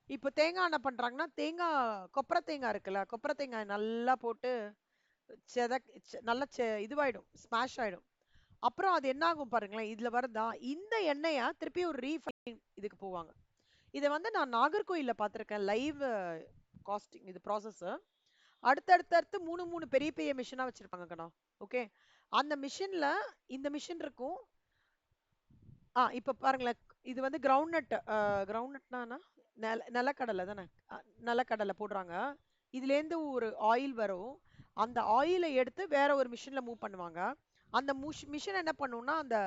இப்போ தேங்காய் என்ன பண்றாங்கன்னா, கொப்பரை தேங்காய் இருக்குல்ல, கொப்பரை தேங்காய் நல்லா போட்டு நல்லா இதுவாயிடும், ஸ்மாஷ் ஆயிடும். அப்புறம் அது என்ன ஆகும் பாருங்களேன், இதுல வருதா இந்த எண்ணெய திருப்பி ஒரு ரீஃபைன் இதுக்கு போவாங்க. இதை வந்து நான் நாகர்கோயில்ல பார்த்திருக்கேன் லைவ் காஸ்டிங் இது ப்ராசஸ். அடுத்தடுத்து மூணு மூணு பெரிய பெரிய மிஷினா வச்சிருப்பாங்க கண்ணா. ஓகே. அந்த மிஷின்ல இந்த மிஷின் இருக்கும். இப்ப பாருங்களேன், இது வந்து கிரவுண்ட்நட்னா நிலக்கடலை தானே. நிலக்கடலை போடுறாங்க. இதுல இருந்து ஒரு ஆயில் வரும். அந்த ஆயிலை எடுத்து வேற ஒரு மிஷின்ல மூவ் பண்ணுவாங்க. அந்த மிஷின் என்ன பண்ணும்னா அந்த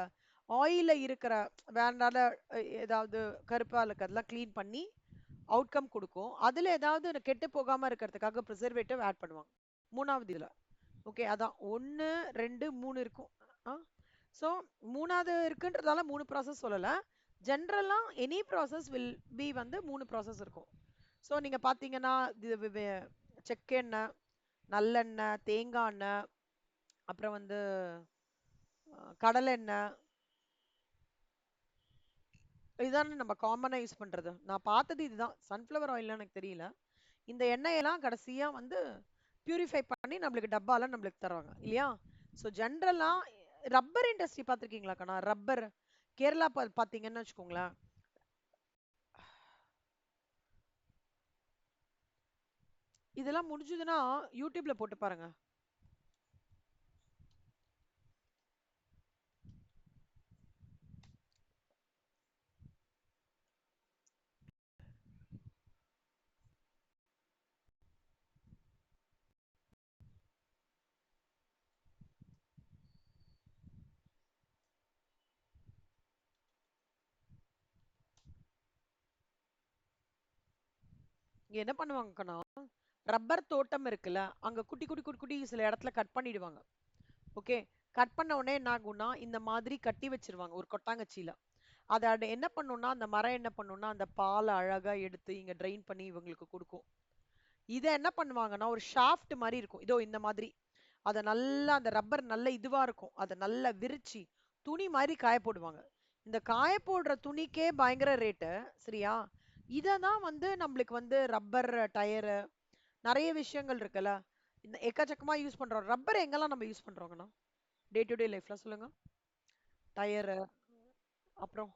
ஆயில இருக்கிற வேண்டாத ஏதாவது கருப்பா இருக்கிறதெல்லாம் கிளீன் பண்ணி அவுட்கம் கொடுக்கும். அதுல ஏதாவது கெட்டு போகாம இருக்கிறதுக்காக ப்ரிசர்வேட்டிவ் ஆட் பண்ணுவாங்க மூணாவது இதுல. ஓகே. அதான் 1 2 3 இருக்கும். ஸோ மூணாவது இருக்குன்றதால 3 ப்ராசஸ் சொல்லல. ஜென்ரலா எனி ப்ராசஸ் வில் பி வந்து 3 ப்ராசஸ் இருக்கும். ஸோ நீங்க பாத்தீங்கன்னா செக்கெண்ணெய், நல்லெண்ணெய், தேங்காய் எண்ணெய், அப்புறம் வந்து கடலை எண்ணெய், இதுதானே நம்ம காமனா யூஸ் பண்றது. நான் பார்த்தது இதுதான். சன்ஃப்ளவர் ஆயில் எனக்கு தெரியல. இந்த எண்ணெயெல்லாம் கடைசியா வந்து பியூரிஃபை பண்ணி நம்மளுக்கு டப்பால நம்மளுக்கு தருவாங்க இல்லையா? ஸோ ஜென்ரலா ரப்பர் இண்டஸ்ட்ரி பார்த்துருக்கீங்களா கண்ணா? ரப்பர் கேரளா பாத்தீங்கன்னு வச்சுக்கோங்களேன். இதெல்லாம் முடிஞ்சதுன்னா யூடியூப்ல போட்டு பாருங்க. இங்க என்ன பண்ணுவாங்கன்னா, ரப்பர் தோட்டம் இருக்குல்ல, அங்க குட்டி குட்டி குட்டி குட்டி சில இடத்துல கட் பண்ணிடுவாங்க. ஓகே. கட் பண்ண உடனே என்ன ஆகும்னா இந்த மாதிரி கட்டி வச்சிருவாங்க ஒரு கொட்டாங்கச்சியில. அத என்ன பண்ணும்னா அந்த மரம் என்ன பண்ணும்னா அந்த பாலை அழகா எடுத்து இங்க ட்ரெயின் பண்ணி இவங்களுக்கு கொடுக்கும். இத என்ன பண்ணுவாங்கன்னா ஒரு ஷாஃப்ட் மாதிரி இருக்கும், இதோ இந்த மாதிரி. அத நல்லா அந்த ரப்பர் நல்ல இதுவா இருக்கும், அத நல்லா விரிச்சு துணி மாதிரி காய போடுவாங்க. இந்த காய போடுற துணிக்கே பயங்கர ரேட்டு. சரியா? இததான் வந்து நம்மளுக்கு வந்து ரப்பர் டயரு நிறைய விஷயங்கள் இருக்குல்ல, இந்த எக்கச்சக்கமா யூஸ் பண்றோம். ரப்பர் எங்கெல்லாம் நம்ம யூஸ் பண்றோங்கண்ணா டே டு டே லைஃப்ல சொல்லுங்க? டயரு, அப்புறம்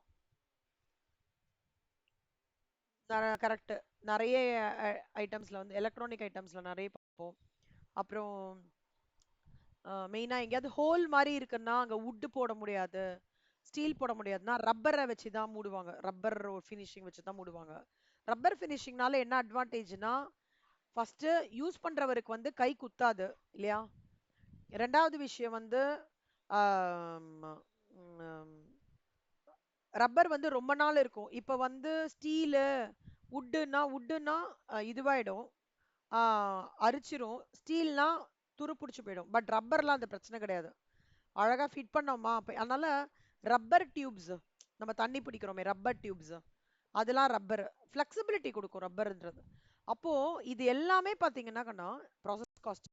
கரெக்ட், நிறைய ஐட்டம்ஸ்ல வந்து எலக்ட்ரானிக் ஐட்டம்ஸ்ல நிறைய பார்ப்போம். அப்புறம் மெயினா எங்கேயாவது ஹோல் மாதிரி இருக்குன்னா அங்க wood போட முடியாது, ஸ்டீல் போட முடியாதுன்னா ரப்பரை வச்சு தான் மூடுவாங்க. ரப்பர் ஃபினிஷிங் வச்சு தான் மூடுவாங்க. ரப்பர் ஃபினிஷிங்னால என்ன அட்வான்டேஜ்னா, ஃபர்ஸ்ட் யூஸ் பண்றவருக்கு வந்து கை குத்தாது இல்லையா? ரெண்டாவது விஷயம் வந்து ரப்பர் வந்து ரொம்ப நாள் இருக்கும். இப்ப வந்து ஸ்டீலு வுட்டுன்னா இதுவாயிடும், அரிச்சிரும். ஸ்டீல்னா துரு பிடிச்சு போயிடும். பட் ரப்பர்லாம் அந்த பிரச்சனை கிடையாது. அழகா ஃபிட் பண்ணோமா அதனால ரப்பர் டியூப்ஸ், நம்ம தண்ணி பிடிக்கிறோமே ரப்பர் டியூப்ஸ், அதெல்லாம் ரப்பர் ஃபிளெக்சிபிலிட்டி கொடுக்கும் ரப்பர்ன்றது. அப்போ இது எல்லாமே பாத்தீங்கன்னா ப்ராசஸ் காஸ்ட்.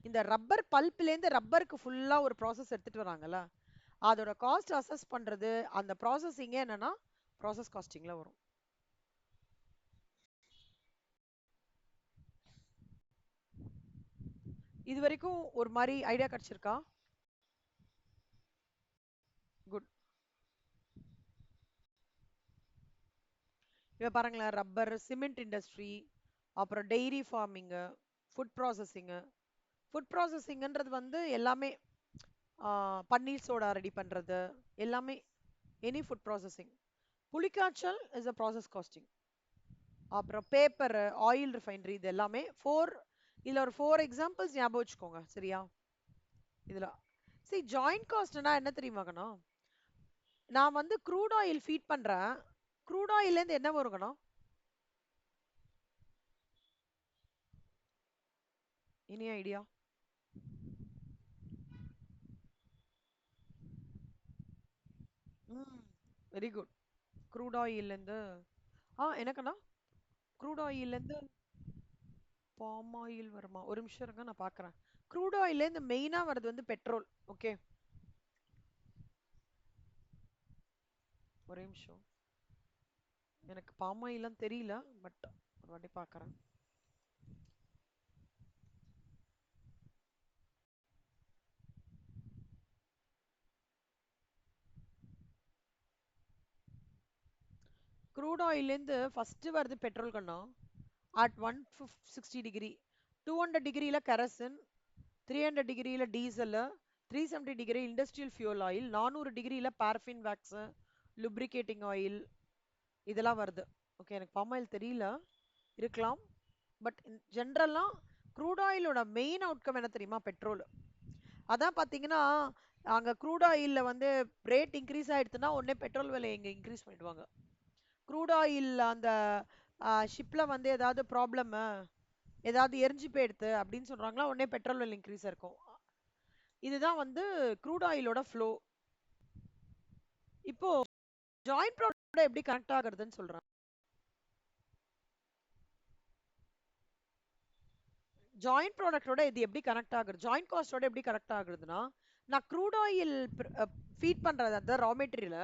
இந்த ரப்பர் பல்ப்லேருந்து ரப்பருக்கு ஃபுல்லா ஒரு ப்ராசஸ் எடுத்துட்டு வராங்கல்ல, அதோட காஸ்ட் அசஸ் பண்றது, அந்த ப்ராசஸிங்கே என்னன்னா ப்ராசஸ் காஸ்டிங்ல வரும். இது வரைக்கும் ஒரு மாதிரி ஐடியா கிடைச்சிருக்கா? குட். இப்ப பாருங்களேன், ரப்பர், சிமெண்ட் இண்டஸ்ட்ரி, அப்புறம் dairy farming, food processing. Food ப்ராசஸிங்ன்றது வந்து எல்லாமே பன்னீர் சோடா ரெடி பண்றது எல்லாமே, எனி ஃபுட் ப்ராசஸிங். புளிக்காய்ச்சல் இஸ் அ ப்ராசஸ் காஸ்டிங். அப்புறம் பேப்பர், ஆயில் ரிஃபைனரி, இது எல்லாமே ஃபோர். இதுல ஒரு 4 எக்ஸாம்பிள்ஸ் ஞாபகம் வச்சுக்கோங்க. சரியா? இதுல சரி, ஜாயிண்ட் காஸ்ட்னா என்ன தெரியுமாக்கணும்? நான் வந்து க்ரூட் ஆயில் ஃபீட் பண்றேன். க்ரூட் ஆயில்ல இருந்து என்ன வருங்கண்ணா? Any idea? ம், வெரி குட். க்ரூட் ஆயில்ல இருந்து எனக்குண்ணா க்ரூட் ஆயில்ல இருந்து பாம் ஆயில் வருமா? ஒரு நிமிஷம் இருங்க, நான் பாக்குறேன். க்ரூட் ஆயில்ல இருந்து மெயினா வருது வந்து பெட்ரோல். ஓகே, ஒரே நிமிஷம். எனக்கு பாம் ஆயில்லாம் தெரியல, பட் ஒரு வாட்டி பாக்குறேன். க்ரூட் ஆயில்லேருந்து ஃபர்ஸ்ட் வருது பெட்ரோல் கண்ணா. அட் 160 டிகிரி, 200 டிகிரியில் கெரசின், 300 டிகிரியில் diesel, 370 degree industrial fuel oil, 400 டிகிரியில் பாரஃபின் வேக்ஸ், லுப்ரிகேட்டிங் ஆயில், இதெல்லாம் வருது. ஓகே, எனக்கு பாம் ஆயில் தெரியல, இருக்கலாம். பட் ஜென்ரலாக க்ரூட் ஆயிலோட மெயின் அவுட்கம் என்ன தெரியுமா? பெட்ரோல். அதான் பார்த்தீங்கன்னா அங்கே க்ரூட் ஆயிலில் வந்து ரேட் இன்க்ரீஸ் ஆகிடுதுன்னா உடனே பெட்ரோல் விலை இங்கே இன்க்ரீஸ் பண்ணிடுவாங்க. க்ரூட் ஆயில் அந்த ஷிப்பில் வந்து ஏதாவது ப்ராப்ளம், ஏதாவது எரிஞ்சு போயிடுது அப்படின்னு சொல்றாங்களா, உடனே பெட்ரோல் விலை இன்க்ரீஸ் இருக்கும். இதுதான் வந்து க்ரூட் ஆயிலோட ஃப்ளோ. இப்போ ஜாயிண்ட் ப்ராடக்டோட எப்படி கனெக்ட் ஆகுறதுன்னு சொல்றேன். ஜாயிண்ட் ப்ராடக்டோட இது எப்படி கனெக்ட் ஆகுது, ஜாயிண்ட் காஸ்டோட எப்படி கனெக்ட் ஆகுறதுன்னா, நான் க்ரூட் ஆயில் ஃபீட் பண்றது அந்த ரா மெட்டீரியல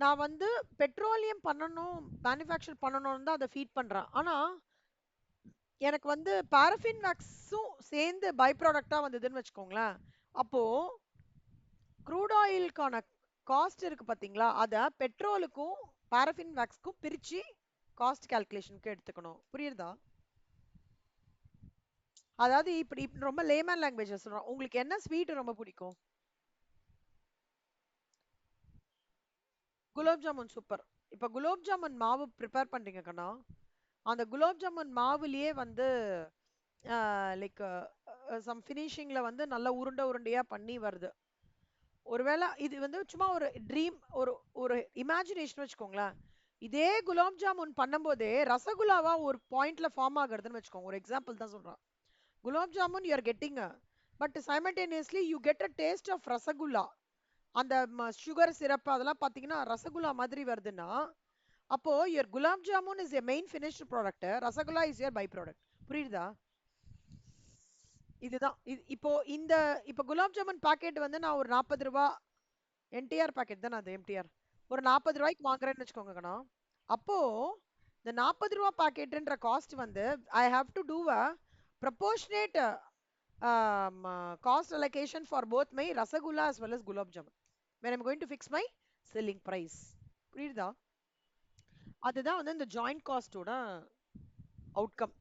நான் வந்து பெட்ரோலியம் பண்ணணும், மேனுஃபேக்சர் பண்ணணும்னு தான் அதை ஃபீட் பண்றேன். ஆனா எனக்கு வந்து பாரஃபின் வேக்ஸும் சேர்ந்து பை ப்ராடக்டா வந்ததுன்னு வச்சுக்கோங்களேன். அப்போ க்ரூட் ஆயிலுக்கான காஸ்ட் இருக்கு பாத்தீங்களா, அத பெட்ரோலுக்கும் பாரஃபின் வேக்ஸ்க்கும் பிரிச்சு காஸ்ட் கால்குலேஷனுக்கு எடுத்துக்கணும். புரியுதா? அதாவது இப்படி இப்படி ரொம்ப லேமன் லாங்குவேஜ் சொல்றோம். உங்களுக்கு என்ன ஸ்வீட் ரொம்ப பிடிக்கும்? குலோப் ஜாமுன் சூப்பர். இப்ப குலோப் ஜாமுன் மாவு ப்ரிப்பேர் பண்றீங்க கண்ணா, அந்த குலோப் ஜாமுன் மாவுலயே வந்து லைக் சம் ஃபினிஷிங்ல வந்து நல்லா உருண்டை உருண்டையா பண்ணி வருது. ஒருவேளை இது வந்து சும்மா ஒரு ட்ரீம், ஒரு ஒரு இமேஜினேஷன் வச்சுக்கோங்களேன். இதே குலாப் ஜாமுன் பண்ணும்போதே ரசகுல்லாவா ஒரு பாயிண்ட்ல ஃபார்ம் ஆகுறதுன்னு வச்சுக்கோங்க. ஒரு எக்ஸாம்பிள் தான் சொல்றேன். Gulab jamun you are getting, but simultaneously you get a taste of rasgulla. அந்த சுகர் சிரப் அதெல்லாம் பாத்தீங்கன்னா ரசகுல்லா மாதிரி வருதுன்னா, அப்போ your gulab jamun is a main finished product, rasgulla is your by product. புரியுதா? இதுதான் இப்போ இந்த இப்போ குலாப் ஜாமுன் பாக்கெட் வந்து நான் ஒரு 40 ரூபாய் என்டிஆர் பாக்கெட் தானே, அது எம்டிஆர் ஒரு 40 ரூபாய்க்கு வாங்குறேன்னு வச்சுக்கோங்க கண்ணா. அப்போ இந்த 40 ரூபாய் பாக்கெட்ன்ற காஸ்ட் வந்து I have to do a proportionate cost allocation for both my rasgulla as well as gulab jamun when I'm going to fix my selling price. புரியுதா? அதுதான் வந்து இந்த ஜாயிண்ட் காஸ்டோட அவுட்கம்.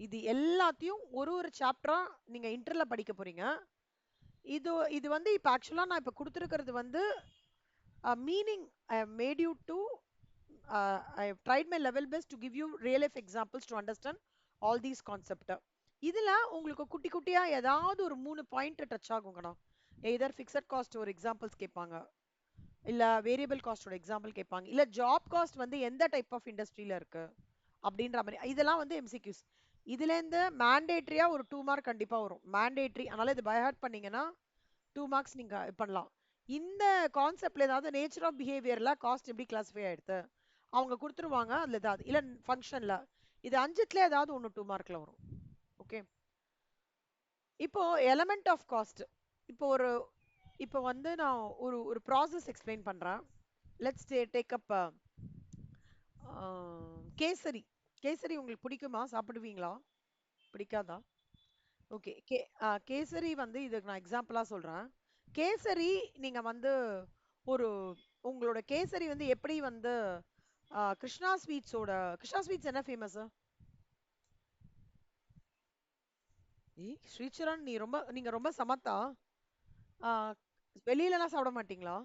இது எல்லாத்தையும் ஒரு ஒரு சாப்டரா நீங்க இன்டர்ல படிக்க போறீங்க. இது இது வந்து இப்ப ஆக்சுவலா நான் இப்ப கொடுத்திருக்கிறது வந்து meaning I have made you to I have tried my level best to give you real life examples to understand all these concepts. இதுல உங்களுக்கு குட்டி குட்டியா ஏதாவது ஒரு 3 பாயிண்ட் டச் ஆகுங்கண்ணா. எய்தர் ஃபிக்ஸட் காஸ்ட் ஒரு எக்ஸாம்பிள்ஸ் கேட்பாங்க, இல்ல வேரியபிள் காஸ்டோட எக்ஸாம்பிள் கேட்பாங்க, இல்ல ஜாப் காஸ்ட் வந்து எந்த டைப் ஆஃப் இண்டஸ்ட்ரியில இருக்கு அப்படின்ற மாதிரி. இதெல்லாம் வந்து எம்சிக்யூஸ். இதுல இருந்து மேண்டேட்டரியா ஒரு 2 மார்க் கண்டிப்பா வரும். மேண்டேட்டரி, அதனால இது பை ஹார்ட் பண்ணீங்கன்னா 2 மார்க்ஸ் நீங்க பண்ணலாம். இந்த கான்செப்ட்ல ஏதாவது நேச்சர் ஆஃப் பிஹேவியர்ல காஸ்ட் எப்படி கிளாஸிஃபை ஆயிடுது அவங்க கொடுத்துருவாங்க. அதுல ஏதாவது இல்ல ஃபங்க்ஷன்ல இது அஞ்சுத்துல ஏதாவது ஒன்று 2 மார்க்ல வரும். ஓகே, இப்போ எலமெண்ட் ஆஃப் காஸ்ட். இப்போ இப்போ வந்து நான் ஒரு ஒரு ப்ராசஸ் எக்ஸ்பிளைன் பண்றேன். Let's take up kesari. Kesari உங்களுக்கு பிடிக்குமா? சாப்பிடுவீங்களா? பிடிக்காதா? ஓகே. கேசரி வந்து இதுக்கு நான் எக்ஸாம்பிளா சொல்றேன். கேசரி நீங்க வந்து ஒரு உங்களோட கேசரி வந்து எப்படி வந்து கிருஷ்ணா ஸ்வீட்ஸ் என்ன ஃபேமஸ்? ஸ்ரீசரண், நீங்க ரொம்ப சமத்தா. வெளியிலலாம் சாப்பிட மாட்டீங்களா?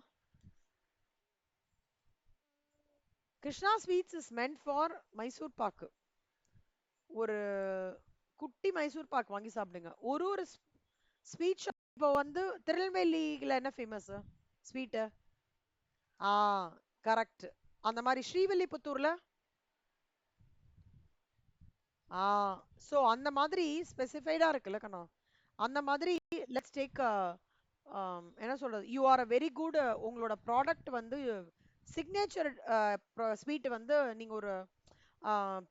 Krishna sweets is meant for Mysore pak. ஒரு குட்டி மைசூர் பாக்கு வாங்கி சாப்பிடுங்க. ஒரு ஒரு ஸ்வீட் ஷாப். இப்போ வந்து திருநெல்வேலியில என்ன ஃபேமஸ் ஸ்வீட்டு? ஆ, கரெக்ட். அந்த மாதிரி ஸ்ரீவில்லிபுத்தூர்ல ஆ, சோ அந்த மாதிரி ஸ்பெசிஃபைடா இருக்குல்ல கண்ணா. அந்த மாதிரி லெட்ஸ் டேக் என்ன சொல்றது, you are a very good. உங்களோட ப்ராடக்ட் வந்து சிக்னேச்சர் ஸ்வீட் வந்து நீங்க ஒரு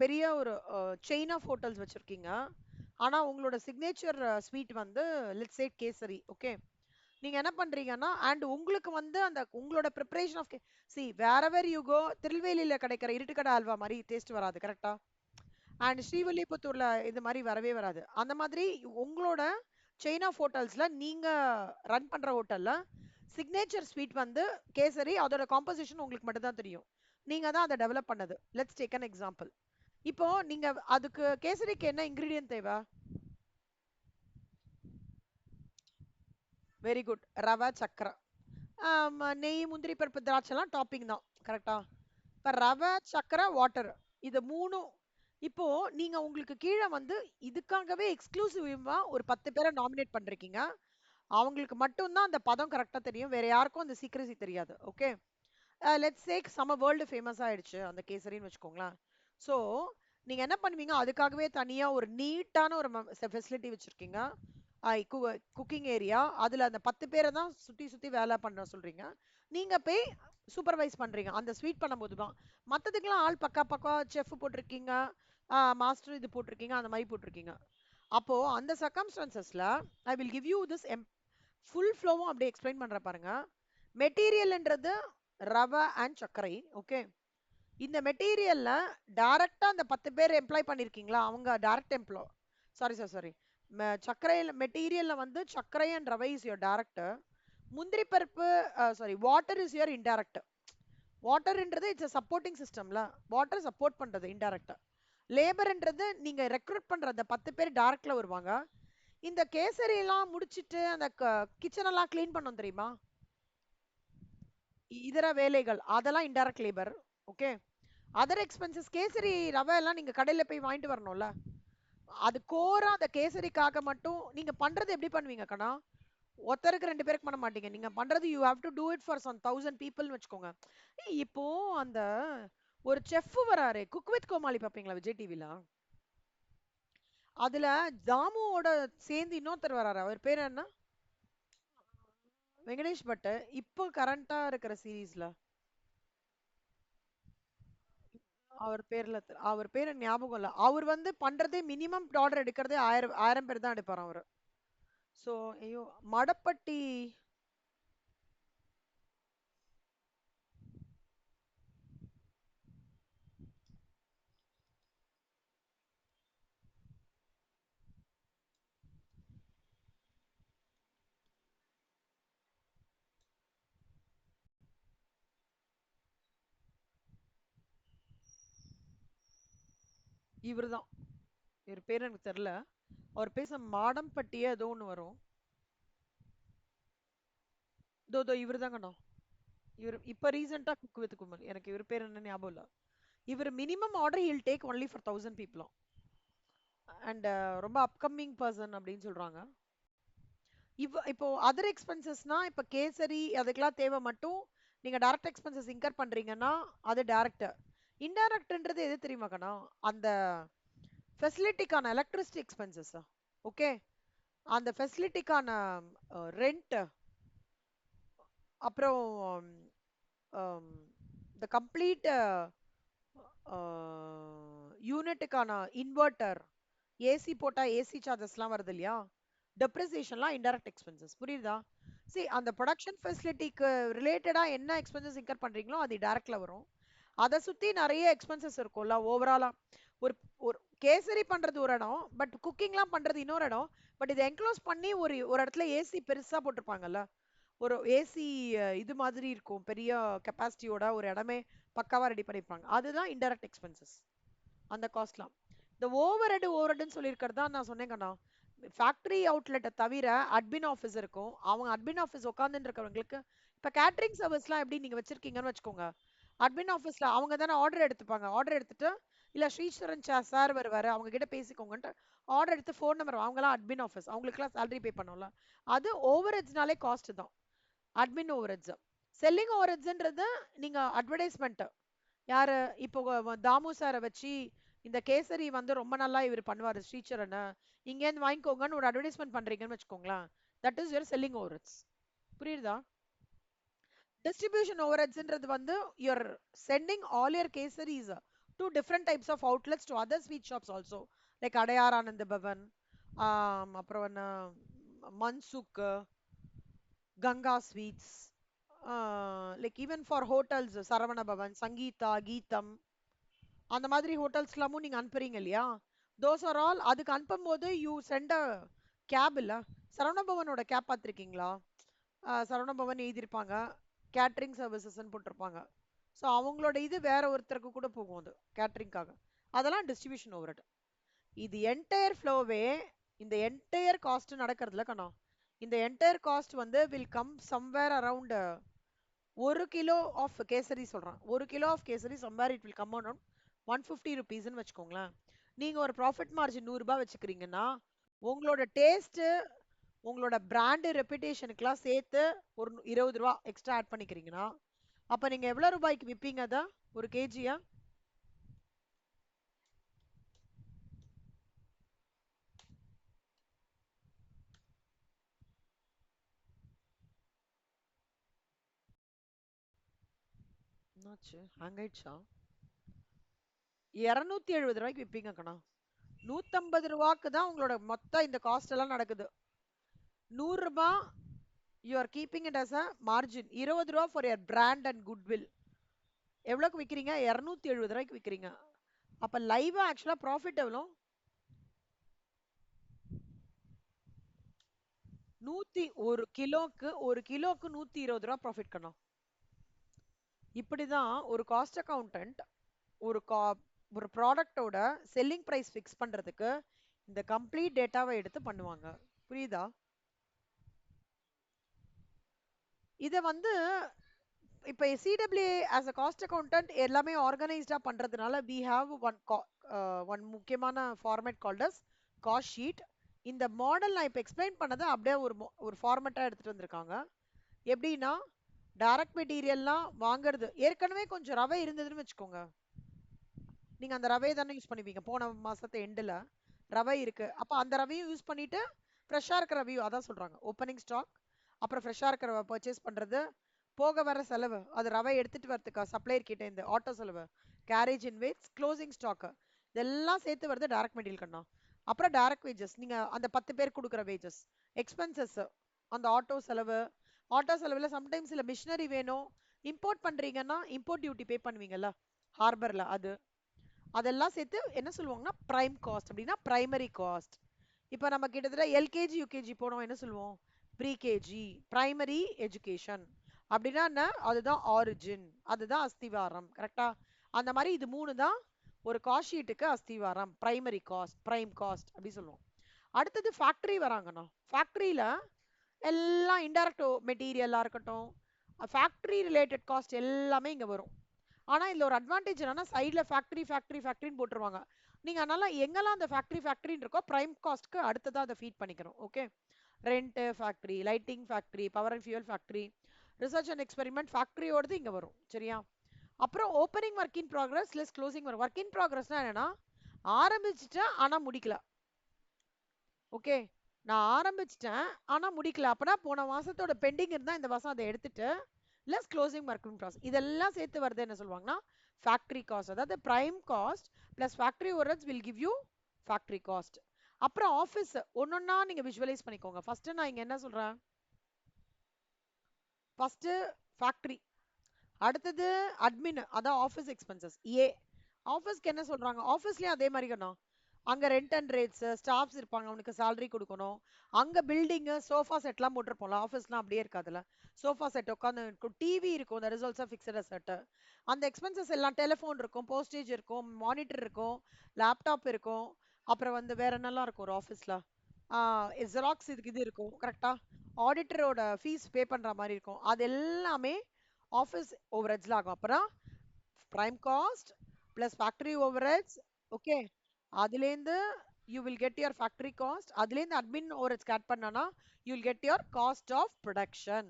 பெரிய ஒரு செயின் ஆஃப் ஹோட்டல்ஸ் வச்சிருக்கீங்க. ஆனா உங்களோட சிக்னேச்சர் ஸ்வீட் வந்து லெட்ஸ் சே கேசரி. ஓகே, நீங்க என்ன பண்றீங்கன்னா அண்ட் உங்களுக்கு வந்து அந்த உங்களோட preparation of see wherever you go, திருநெல்வேலியில கிடைக்கிற இருட்டுக்கடை அல்வா மாதிரி டேஸ்ட் வராது. கரெக்டா? அண்ட் ஸ்ரீவில்லிபுத்தூர்ல இது மாதிரி வரவே வராது. அந்த மாதிரி உங்களோட செயின் ஆஃப் ஹோட்டல்ஸ்ல நீங்க ரன் பண்ற ஹோட்டல்ல சிக்னேச்சர் ஸ்வீட் வந்து கேசரி. அதோட காம்போசிஷன் உங்களுக்கு மட்டும் தான் தெரியும். நீங்க தான் அதை டெவலப் பண்ணது. Let's take an example. இப்போ நீங்க அதுக்கு கேசரிக்கு என்ன இன்கிரீடியன்ட் தேவை? Very good. ரவை, சக்கரை, நெய், முந்திரி பருப்பு, திராட்சைலாம் டாப்பிங் தான். கரெக்டா? இப்ப ரவை, சக்கரை, வாட்டர், இது மூணும். இப்போ நீங்க உங்களுக்கு கீழே வந்து இதுக்காகவே எக்ஸ்க்ளூசிவா ஒரு 10 பேரை நாமினேட் பண்றீங்க. அவங்களுக்கு மட்டும்தான் அந்த பதம் கரெக்டா தெரியும். வேற யாருக்கும் அந்த சீக்ரசி தெரியாது. ஓகே, லெட்ஸ் சேக் சம வேர்ல்டு ஃபேமஸ் ஆயிடுச்சு அந்த கேசரின்னு வச்சுக்கோங்களேன். ஸோ நீங்க என்ன பண்ணுவீங்க, அதுக்காகவே தனியா ஒரு நீட்டான ஒரு ஃபெசிலிட்டி வச்சிருக்கீங்க. Cooking area. அதுல அந்த 10 பேரை தான் சுத்தி சுத்தி வேலை பண்ண சொல்றீங்க. நீங்க போய் சூப்பர்வைஸ் பண்றீங்க அந்த ஸ்வீட் பண்ணும்போது தான். மத்ததுக்கெல்லாம் ஆள் பக்கா பக்கா செஃப் போட்டிருக்கீங்க, மாஸ்டர் இது போட்டிருக்கீங்க, அந்த மாதிரி போட்டிருக்கீங்க. அப்போ அந்த சர்க்கம்ஸ்டான்சஸ்ல I will give you this full ஃப்ளோவும் அப்படியே எக்ஸ்பிளைன் பண்ற பாருங்க. மெட்டீரியல்ன்றது ரவை அண்ட் சர்க்கரை. ஓகே, இந்த மெட்டீரியல்ல டைரக்டா அந்த 10 பேர் எம்ப்ளாய் பண்ணிருக்கீங்களா, அவங்க direct employ. Sorry sir, sorry. சர்க்கரையில் மெட்டீரியல்ல வந்து சர்க்கரை அண்ட் ரவை இஸ் யுவர் டைரக்ட். முந்திரி பருப்பு, sorry, water is your indirect. வாட்டர்ன்றது இட்ஸ் சப்போர்ட்டிங் சிஸ்டம்ல, வாட்டர் சப்போர்ட் பண்றது இன்டைரக்டா. லேபர்ன்றது நீங்க ரெக்ரூட் பண்ற அந்த 10 பேர் டைரக்ட்ல வருவாங்க. இந்த கேசரி எல்லாம் முடிச்சிட்டு அந்த கிச்சன் எல்லாம் கிளீன் பண்ணோம் தெரியுமா, இதர வேலைகள், அதெல்லாம் indirect labour. Okay, other expenses, kesari ரவை எல்லாம் நீங்க கடையில போய் வாங்கிட்டு வரணும்ல. அது கோரா அந்த கேசரிக்காக மட்டும் நீங்க பண்றது எப்படி பண்ணுவீங்க கண்ணா? ஒருத்தருக்கு 2 பேருக்கு பண்ண மாட்டீங்க. நீங்க பண்றது you have to do it for some 1000 பீப்புள்னு வச்சுக்கோங்க. இப்போ அந்த ஒரு செஃப் வராரு, குக் வித் கோமாளி பாப்பீங்களா விஜய் டிவில? அதுல தாமுவோட சேர்ந்து இன்னொருத்தர் வராரு, அவர் பேர் என்ன? வெங்கடேஷ் பட் இப்போ கரண்டா இருக்கிற சீரீஸ்ல அவர் பேர் எனக்கு ஞாபகம் இல்ல. அவர் வந்து பண்றதே மினிமம் ஆர்டர் எடுக்கிறதே 1000 பேர் தான் எடுப்பாராம் அவரு. சோ ஐயோ மடப்பட்டி இவர்தான். இவர் பேர் எனக்கு தெரியல. அவர் பேச மாடம்பட்டியே ஏதோ ஒண்ணு வரும். இதோ இதோ இவர்தாங்கண்ணா. இவர் இப்ப ரீசெண்டா குக் வித் குமல். எனக்கு இவர் பேர் என்ன ஞாபகம் இல்ல. இவர் minimum order he'll take only for 1000 பீப்புளாம். அண்ட் ரொம்ப அப்கமிங் பர்சன் அப்படின்னு சொல்றாங்க. இப்போ அதர் எக்ஸ்பென்சஸ்னா இப்ப கேசரி அதுக்கெல்லாம் தேவை மட்டும் நீங்க டைரக்ட் எக்ஸ்பென்சஸ் இன்கர் பண்றீங்கன்னா அது டைரக்ட். இன்டைரக்ட்ன்றது எது தெரியுமா கண்ணா? அந்த ஃபெசிலிட்டிக்கான எலக்ட்ரிசிட்டி எக்ஸ்பென்சஸ். ஓகே, அந்த ஃபெசிலிட்டிக்கான ரெண்ட், அப்புறம் இந்த கம்ப்ளீட் யூனிட்டுக்கான இன்வெர்ட்டர், ஏசி போட்டா ஏசி சார்ஜஸ்லாம் வருது இல்லையா, டெப்ரிசியேஷன்லாம் இன்டைரக்ட் எக்ஸ்பென்சஸ். புரியுதா? see அந்த ப்ரொடக்ஷன் ஃபெசிலிட்டிக்கு ரிலேட்டடா என்ன எக்ஸ்பென்சஸ் இன்கர் பண்றீங்களோ அது டைரக்ட்ல வரும். அதை சுத்தி நிறைய எக்ஸ்பென்சஸ் இருக்கும்ல ஓவராலா. ஒரு ஒரு கேசரி பண்றது ஒரு இடம், பட் குக்கிங்லாம் பண்றது இன்னொரு இடம். பட் இதை என்க்ளோஸ் பண்ணி ஒரு ஒரு இடத்துல ஏசி பெருசா போட்டிருப்பாங்கல்ல, ஒரு ஏசி இது மாதிரி இருக்கும் பெரிய கெப்பாசிட்டியோட ஒரு இடமே பக்காவா ரெடி பண்ணிருப்பாங்க. அதுதான் இன்டைரக்ட் எக்ஸ்பென்சஸ். அந்த காஸ்ட்லாம் இந்த ஓவர் ஹெட்னு சொல்லியிருக்கிறது தான் நான் சொன்னேங்கண்ணா. ஃபேக்டரி அவுட்லெட்டை தவிர அட்மின் ஆஃபீஸ் இருக்கும். அவங்க அட்மின் ஆஃபீஸ் உட்காந்துட்டு இருக்கிறவங்களுக்கு இப்போ கேட்டரிங் சர்வீஸ்லாம் எப்படி நீங்க வச்சிருக்கீங்கன்னு வச்சுக்கோங்க. அட்மின் ஆஃபீஸ்ல அவங்க தானே ஆர்டர் எடுத்துப்பாங்க. ஆர்டர் எடுத்துட்டு இல்ல ஸ்ரீஸ்வரன் சார் வருவாரு, அவங்க கிட்ட பேசிக்கோங்கன்ட்டு ஆர்டர் எடுத்து ஃபோன் நம்பர், அவங்கலாம் அட்மின் ஆஃபீஸ், அவங்களுக்குலாம் சேலரி பே பண்ணோம்ல. அது ஓவர் ஹெட்ஸ்னாலே காஸ்ட் தான். Admin overheads. Selling over ஹெட்ஸ்ன்றது நீங்க அட்வர்டைஸ்மெண்ட், யாரு இப்போ தாமு சாரை வச்சு இந்த கேசரி வந்து ரொம்ப நல்லா இவர் பண்ணுவாரு ஸ்ரீச்சரன், இங்கேருந்து வாங்கிக்கோங்கன்னு ஒரு அட்வர்டைஸ்மெண்ட் பண்றீங்கன்னு வச்சுக்கோங்களேன். That is your selling overheads. புரியுதா? டிஸ்ட்ரிபியூஷன் ஓவர்ஹெட்ஸ்ன்றது வந்து you're sending all your kesaris to different types of outlets to other sweet shops also, like Adyar Ananda Bhavan, அப்புறம் என்ன Mansukh, Ganga sweets, like even for hotels Saravana Bhavan, Sangeetha, Geetham, அந்த மாதிரி ஹோட்டல்ஸ்லாமும் நீங்க அனுப்புறீங்க இல்லையா? Those are all. அதுக்கு அனுப்பும் போது யூ சென்ட் அ கேப். இல்ல சரவணபவனோட கேப் பார்த்திருக்கீங்களா? சரவணபவன் எழுதியிருப்பாங்க, கேட்டரிங் சர்வீசஸ்ன்னு போட்டிருப்பாங்க. ஸோ அவங்களோட இது வேற ஒருத்தருக்கு கூட போகும் அது கேட்டரிங்காக. அதெல்லாம் டிஸ்ட்ரிபியூஷன் ஓவர். இது என்டையர் ஃப்ளோவே, இந்த என்டையர் காஸ்ட் நடக்கிறதுல கண்ணா, இந்த என்டையர் காஸ்ட் வந்து will come somewhere around 1 kilo of kesari சொல்றான். 1 kilo of kesari somewhere it will come around 150 ருபீஸ்ன்னு வச்சுக்கோங்களேன். நீங்க ஒரு ப்ராஃபிட் மார்ஜின் 100 ரூபாய் வச்சுக்கிறீங்கன்னா உங்களோட டேஸ்ட், உங்களோட பிராண்ட் ரெப்புடேஷனுக்குலாம் சேர்த்து ஒரு 20 ரூபாய் எக்ஸ்ட்ரா ஆட் பண்ணிக்கிறீங்கன்னா அப்ப நீங்க எவ்வளவு ரூபாய்க்கு விப்பீங்க அத ஒரு கேஜியா? என்னாச்சு, ஹேங் ஆயிடுச்சா? 270 ரூபாய்க்கு விப்பீங்க கண்ணா. 150 ரூபாய்க்கு தான் உங்களோட மொத்த இந்த காஸ்ட் எல்லாம் நடக்குது. 100 ரூபாய் you are keeping it as a margin. 20 ரூபாய் for your brand and goodwill. எவ்வளவுக்கு விக்கிறீங்க? 270 ரூபாய்க்கு விக்கிறீங்க. அப்ப லைவா ஆக்சுவலா ப்ராஃபிட் எவ்வளோ? 1 கிலோக்கு 120 ரூபாய் ப்ராஃபிட் கண்ணா. இப்படிதான் ஒரு காஸ்ட் அக்கவுண்டன்ட் ஒரு ஒரு ப்ராடக்டோட செல்லிங் பிரைஸ் ஃபிக்ஸ் பண்றதுக்கு இந்த கம்ப்ளீட் டேட்டாவை எடுத்து பண்ணுவாங்க. புரியுதா? இத வந்து இப்ப CWA as a cost accountant எல்லாமே ஆர்கனைஸ்டா பண்றதுனால we have one முக்கியமான format called as cost sheet. இந்த மாடல் நான் இப்ப எக்ஸ்பிளைன் பண்ணதை அப்படியே ஒரு ஃபார்மேட்டா எடுத்துட்டு வந்திருக்காங்க. எப்படின்னா டைரக்ட் மெட்டீரியல்லாம் வாங்குறது, ஏற்கனவே கொஞ்சம் ரவை இருந்ததுன்னு வச்சுக்கோங்க. நீங்க அந்த ரவையை தானே யூஸ் பண்ணுவீங்க. போன மாசத்து எண்டுல ரவை இருக்கு, அப்ப அந்த ரவையும் யூஸ் பண்ணிட்டு ஃப்ரெஷ்ஷா இருக்கிற ரவையும், அதான் சொல்றாங்க ஓப்பனிங் ஸ்டாக். அப்புறம் ஃப்ரெஷ்ஷா இருக்கிற பர்ச்சேஸ் பண்றது, போக வர செலவு, அது ரவை எடுத்துட்டு வரதுக்கா சப்ளையர் கிட்ட இந்த ஆட்டோ செலவு, கேரேஜ் இன் வெயிட்ஸ், க்ளோசிங் ஸ்டாக், இதெல்லாம் சேர்த்து வருது டைரக்ட் மெட்டீரியல் கண்ணா. அப்புறம் டைரக்ட் வேஜஸ், நீங்க அந்த 10 பேர் கொடுக்குற வேஜஸ், எக்ஸ்பென்சஸ், அந்த ஆட்டோ செலவு, ஆட்டோ செலவுல சம்டைம்ஸ் இல்ல மிஷினரி வேணும், இம்போர்ட் பண்றீங்கன்னா இம்போர்ட் டியூட்டி பே பண்ணுவீங்கல்ல ஹார்பர்ல, அது அதெல்லாம் சேர்த்து என்ன சொல்லுவாங்கன்னா பிரைம் காஸ்ட், அப்படின்னா பிரைமரி காஸ்ட். இப்போ நம்ம கிட்டத்தட்ட எல்கேஜி யூகேஜி போனோம், என்ன சொல்லுவோம்? Pre-KG, primary education. அப்படின்னா என்ன? அதுதான் ஆரிஜின், அதுதான் அஸ்திவாரம். கரெக்டா? அந்த மாதிரி இது மூணு தான் ஒரு காஸ்ட் ஷீட்டுக்கு அஸ்திவாரம். பிரைமரி காஸ்ட், பிரைம் காஸ்ட் அப்படி சொல்லுவோம். அடுத்தது ஃபேக்டரி வராங்கண்ணா. ஃபேக்டரியில எல்லாம் இன்டைரக்ட் மெட்டீரியலா இருக்கட்டும், ஃபேக்டரி ரிலேட்டட் காஸ்ட் எல்லாமே இங்க வரும். ஆனா இதுல ஒரு அட்வான்டேஜ் என்னன்னா சைடுல ஃபேக்டரி ஃபேக்டரி ஃபேக்டரின்னு போட்டுருவாங்க. நீங்க அதனால எங்கெல்லாம் அந்த ஃபேக்டரி ஃபேக்டரின்னு இருக்கோ பிரைம் காஸ்ட்க்கு அடுத்ததா அதை ஃபீட் பண்ணிக்கணும். Okay, rent factory, lighting factory, power and fuel factory, research and experiment ஃபேக்டரியோடது இங்க வரும். சரியா? அப்புறம் opening work in progress less closing work in ப்ராக்ரஸ்னா என்னன்னா ஆரம்பிச்சுட்டேன் ஆனா முடிக்கல. ஓகே, நான் ஆரம்பிச்சிட்டேன் ஆனா முடிக்கல, அப்பனா போன மாசத்தோட பெண்டிங் இருந்தா இந்த மாசம் அதை எடுத்துட்டு லெஸ் க்ளோசிங் ஒர்க்கிங் ப்ராசஸ் இதெல்லாம் சேர்த்து வருது என்ன சொல்லுவாங்கன்னா ஃபேக்டரி காஸ்ட். அதாவது prime cost plus factory overheads will give you factory cost. அப்புறம் ஆஃபீஸ் ஒன்னொன்னா நீங்க விஷுவலைஸ் பண்ணிக்கோங்க. ஃபர்ஸ்ட் நான் இங்க என்ன சொல்றேன்? ஃபர்ஸ்ட் ஃபேக்டரி, அடுத்தது அட்மின், அதான் ஆஃபீஸ் எக்ஸ்பென்சஸ் ஏ. ஆஃபீஸ்க்கு என்ன சொல்றாங்க? ஆஃபீஸ்லயும் அதே மாதிரி தானா, அங்க ரெண்ட் அண்ட் ரேட்ஸ், ஸ்டாஃப்ஸ் இருப்பாங்க, அவனுக்கு salary கொடுக்கணும். அங்க பில்டிங் சோஃபா செட்லாம் போட்டிருப்போம்ல, ஆஃபீஸ்லாம் அப்படியே இருக்காதுல்ல. சோஃபா செட் உட்காந்து இருக்கும், டிவி இருக்கும், that is also fixed asset. அந்த எக்ஸ்பென்சஸ் எல்லாம் டெலிஃபோன் இருக்கும், போஸ்டேஜ் இருக்கும், மானிட்டர் இருக்கும், லேப்டாப் இருக்கும், அப்புறம் வந்து வேற என்னெல்லாம் இருக்கும் ஒரு ஆஃபீஸ்ல? ஜெராக்ஸ் இதுக்கு இது இருக்கும். கரெக்டா? ஆடிட்டரோட ஃபீஸ் பே பண்ற மாதிரி இருக்கும். அது எல்லாமே ஆஃபீஸ் ஓவர்ஹெட்ஸ்ல ஆகும். அப்புறம் prime cost plus factory overheads. Okay, அதுலேருந்து you will get your factory cost, அதுலேருந்து அட்மின் ஓவர்ஹெட்ஸ் ஆட் பண்ணனா you will get your cost of production.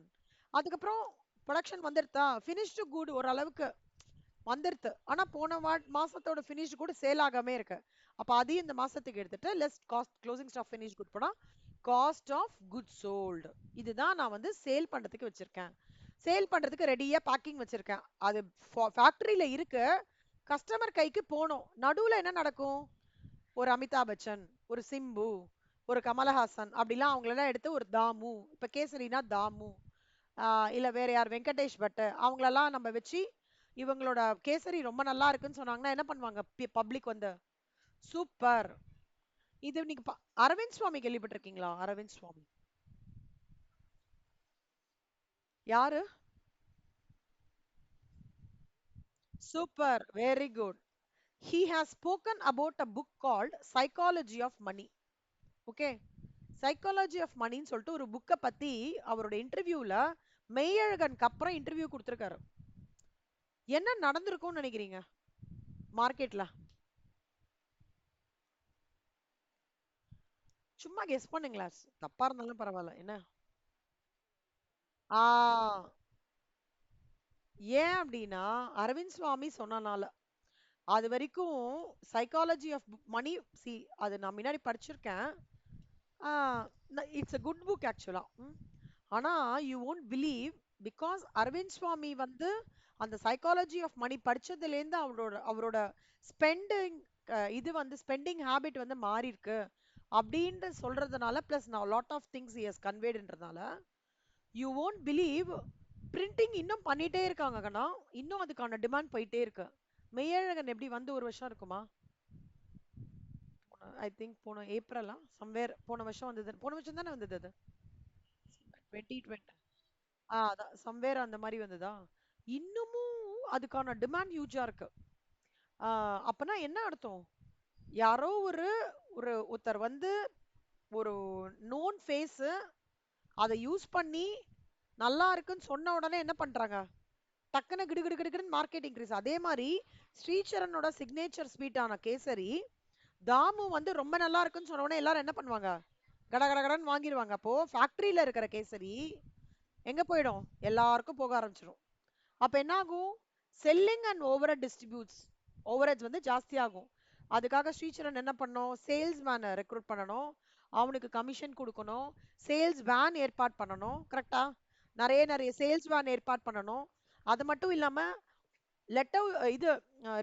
அதுக்கப்புறம் ப்ரொடக்ஷன் வந்துருதா, ஃபினிஷ்டு குட் ஓரளவுக்கு வந்துருது, ஆனா போன மாசத்தோட ஃபினிஷ்டு கூட சேல் ஆகாம இருக்கு. அப்ப அதையும் இந்த மாசத்துக்கு எடுத்துட்டு less cost closing stock finish good போனா காஸ்ட் ஆஃப் குட் சோல்டு. இதுதான் நான் வந்து சேல் பண்றதுக்கு வச்சிருக்கேன். சேல் பண்றதுக்கு ரெடியா பேக்கிங் வச்சிருக்கேன். அது ஃபேக்டரியில இருக்கு, கஸ்டமர் கைக்கு போனோம். நடுவுல என்ன நடக்கும்? ஒரு அமிதாப் பச்சன், ஒரு சிம்பு, ஒரு கமலஹாசன் அப்படிலாம் அவங்களெல்லாம் எடுத்து ஒரு தாமு, இப்ப கேசரினா தாமு, இல்ல வேற யார், வெங்கடேஷ் பட், அவங்களெல்லாம் நம்ம வச்சு இவங்களோட கேசரி ரொம்ப நல்லா இருக்குன்னு சொன்னாங்கன்னா என்ன பண்ணுவாங்க? பப்ளிக் வந்து சூப்பர். இது நீங்க அரவிந்த் சுவாமி கேள்விப்பட்டிருக்கீங்களா? அரவிந்த் சுவாமி யாரு? Super, very good. He has spoken about a book called Psychology of Money. ஓகே, சைக்காலஜி ஆஃப் மணின்னு சொல்லிட்டு ஒரு புக்கை பத்தி அவரோட இன்டர்வியூல மெய்யழகனுக்கு அப்புறம் இன்டர்வியூ கொடுத்துருக்காரு. என்ன நடந்திருக்கும்னு நினைக்கிறீங்க மார்க்கெட்ல? சும்மா கெஸ் பண்ணுங்களா, தப்பா இருந்தாலும் பரவாயில்ல. என்ன? ஆ, ஏன் அப்படின்னா அரவிந்த் சுவாமி சொன்னனால. அது வரைக்கும் சைக்காலஜி ஆஃப் மணி, சி அது நான் முன்னாடி படிச்சிருக்கேன். இட்ஸ் a குட் புக் ஆக்சுவலா. ஆனா you won't believe, because Aravind Swamy வந்து அந்த சைக்காலஜி ஆஃப் மணி படிச்சதுலேருந்து அவரோட அவரோட ஸ்பெண்டிங், இது வந்து ஸ்பெண்டிங் ஹேபிட் வந்து மாறி இருக்கு அப்படின்ற சொல்றதுனால, பிளஸ் நான் lot of things he has கன்வேடுன்றதுனால யூ won't பிலீவ், பிரிண்டிங் இன்னும் பண்ணிட்டே இருக்காங்க கண்ணா. இன்னும் அதுக்கான டிமாண்ட் போயிட்டே இருக்கு. மெய்யழகன் எப்படி வந்து ஒரு வருஷம் இருக்குமா? ஐ திங்க் போன ஏப்ரலா சம்வேர் போன வருஷம் வந்தது, போன வருஷம் தானே வந்தது அது, 2020. அதான் சம்வேர் அந்த மாதிரி வந்ததா. இன்னமும் அதுக்கான டிமாண்ட் ஹியூஜா இருக்கு. அப்பனா என்ன அர்த்தம்? யாரோ ஒரு ஒரு ஒருத்தர் வந்து ஒரு நோன் ஃபேஸ் அதை யூஸ் பண்ணி நல்லா இருக்குன்னு சொன்ன உடனே என்ன பண்றாங்க? டக்குன்னு கிடு கிடு கிடுன்னு மார்க்கெட் இன்க்ரீஸ். அதே மாதிரி ஸ்ரீசரனோட சிக்னேச்சர் ஸ்வீட் ஆன கேசரி தாமு வந்து ரொம்ப நல்லா இருக்குன்னு சொன்ன உடனே எல்லாரும் என்ன பண்ணுவாங்க? கட கட கடன்னு வாங்கிடுவாங்க. அப்போ ஃபேக்டரியில இருக்கிற கேசரி எங்க போயிடும்? எல்லாருக்கும் போக ஆரம்பிச்சிடும். அப்ப என்ன ஆகும்? Selling and over distributes, overreach வந்து ஜாஸ்தி ஆகும். அதுக்காக ஸ்ரீசரன் என்ன பண்ணோம்? சேல்ஸ்மேனை ரெக்ரூட் பண்ணணும். அவனுக்கு கமிஷன் குடுக்கணும். சேல்ஸ் வேன் ஏற்பாடு பண்ணணும். கரெக்ட்டா? நெறைய நெறைய சேல்ஸ் வேன் ஏற்பாடு பண்ணணும். அது மட்டும் இல்லாம லெட்டவ் இது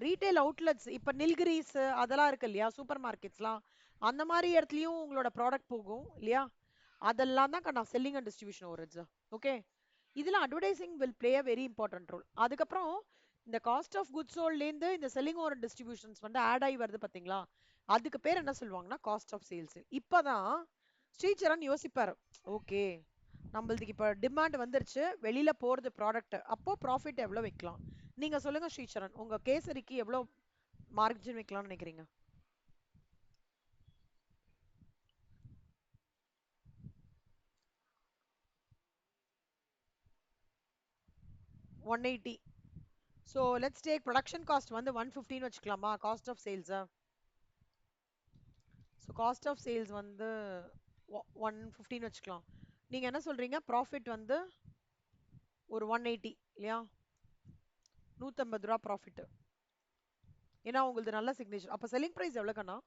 ரீட்டெயில் அவுட்லெட்ஸ் இப்ப நில்கிரீஸ் அதெல்லாம் இருக்கு இல்லையா? சூப்பர் மார்க்கெட்ஸ்லாம். அந்த மாரி இடத்துலயும் உங்களோட ப்ராடக்ட் போகும் இல்லையா? அதெல்லாம் தான் நான் selling and distribution overheads. Okay. இதுல advertising will play a very important role. அதுக்கப்புறம் இந்த காஸ்ட் ஆஃப் குட்ஸ் சோல்ட்லேருந்து இந்த செல்லிங் ஓவர் டிஸ்ட்ரிபியூஷன்ஸ் வந்து ஆட் ஆகி வருது பாத்தீங்களா? அதுக்கு பேர் என்ன சொல்லுவாங்கன்னா காஸ்ட் ஆஃப் சேல்ஸ். இப்பதான் ஸ்ரீசரண் யோசிப்பாரு. ஓகே, நம்மளுக்கு இப்ப டிமாண்ட் வந்துருச்சு, வெளியில போறது ப்ராடக்ட், அப்போ ப்ராஃபிட் எவ்வளவு வைக்கலாம்? நீங்க சொல்லுங்க ஸ்ரீசரண், உங்க கேசரிக்கு எவ்வளவு மார்ஜின் வைக்கலாம்னு நினைக்கிறீங்க? 180. So let's take production cost வந்து 115 வச்சுக்கலாமா? Cost of sales. So cost of sales வந்து 115 வச்சுக்கலாம். நீங்க என்ன சொல்றீங்க? ப்ராஃபிட் வந்து ஒரு 180 இல்லையா? 150 ரூபா ப்ராஃபிட். ஏன்னா உங்களுக்கு நல்ல சிக்னேச்சர். அப்ப செல்லிங் பிரைஸ் எவ்வளவு கண்ணா?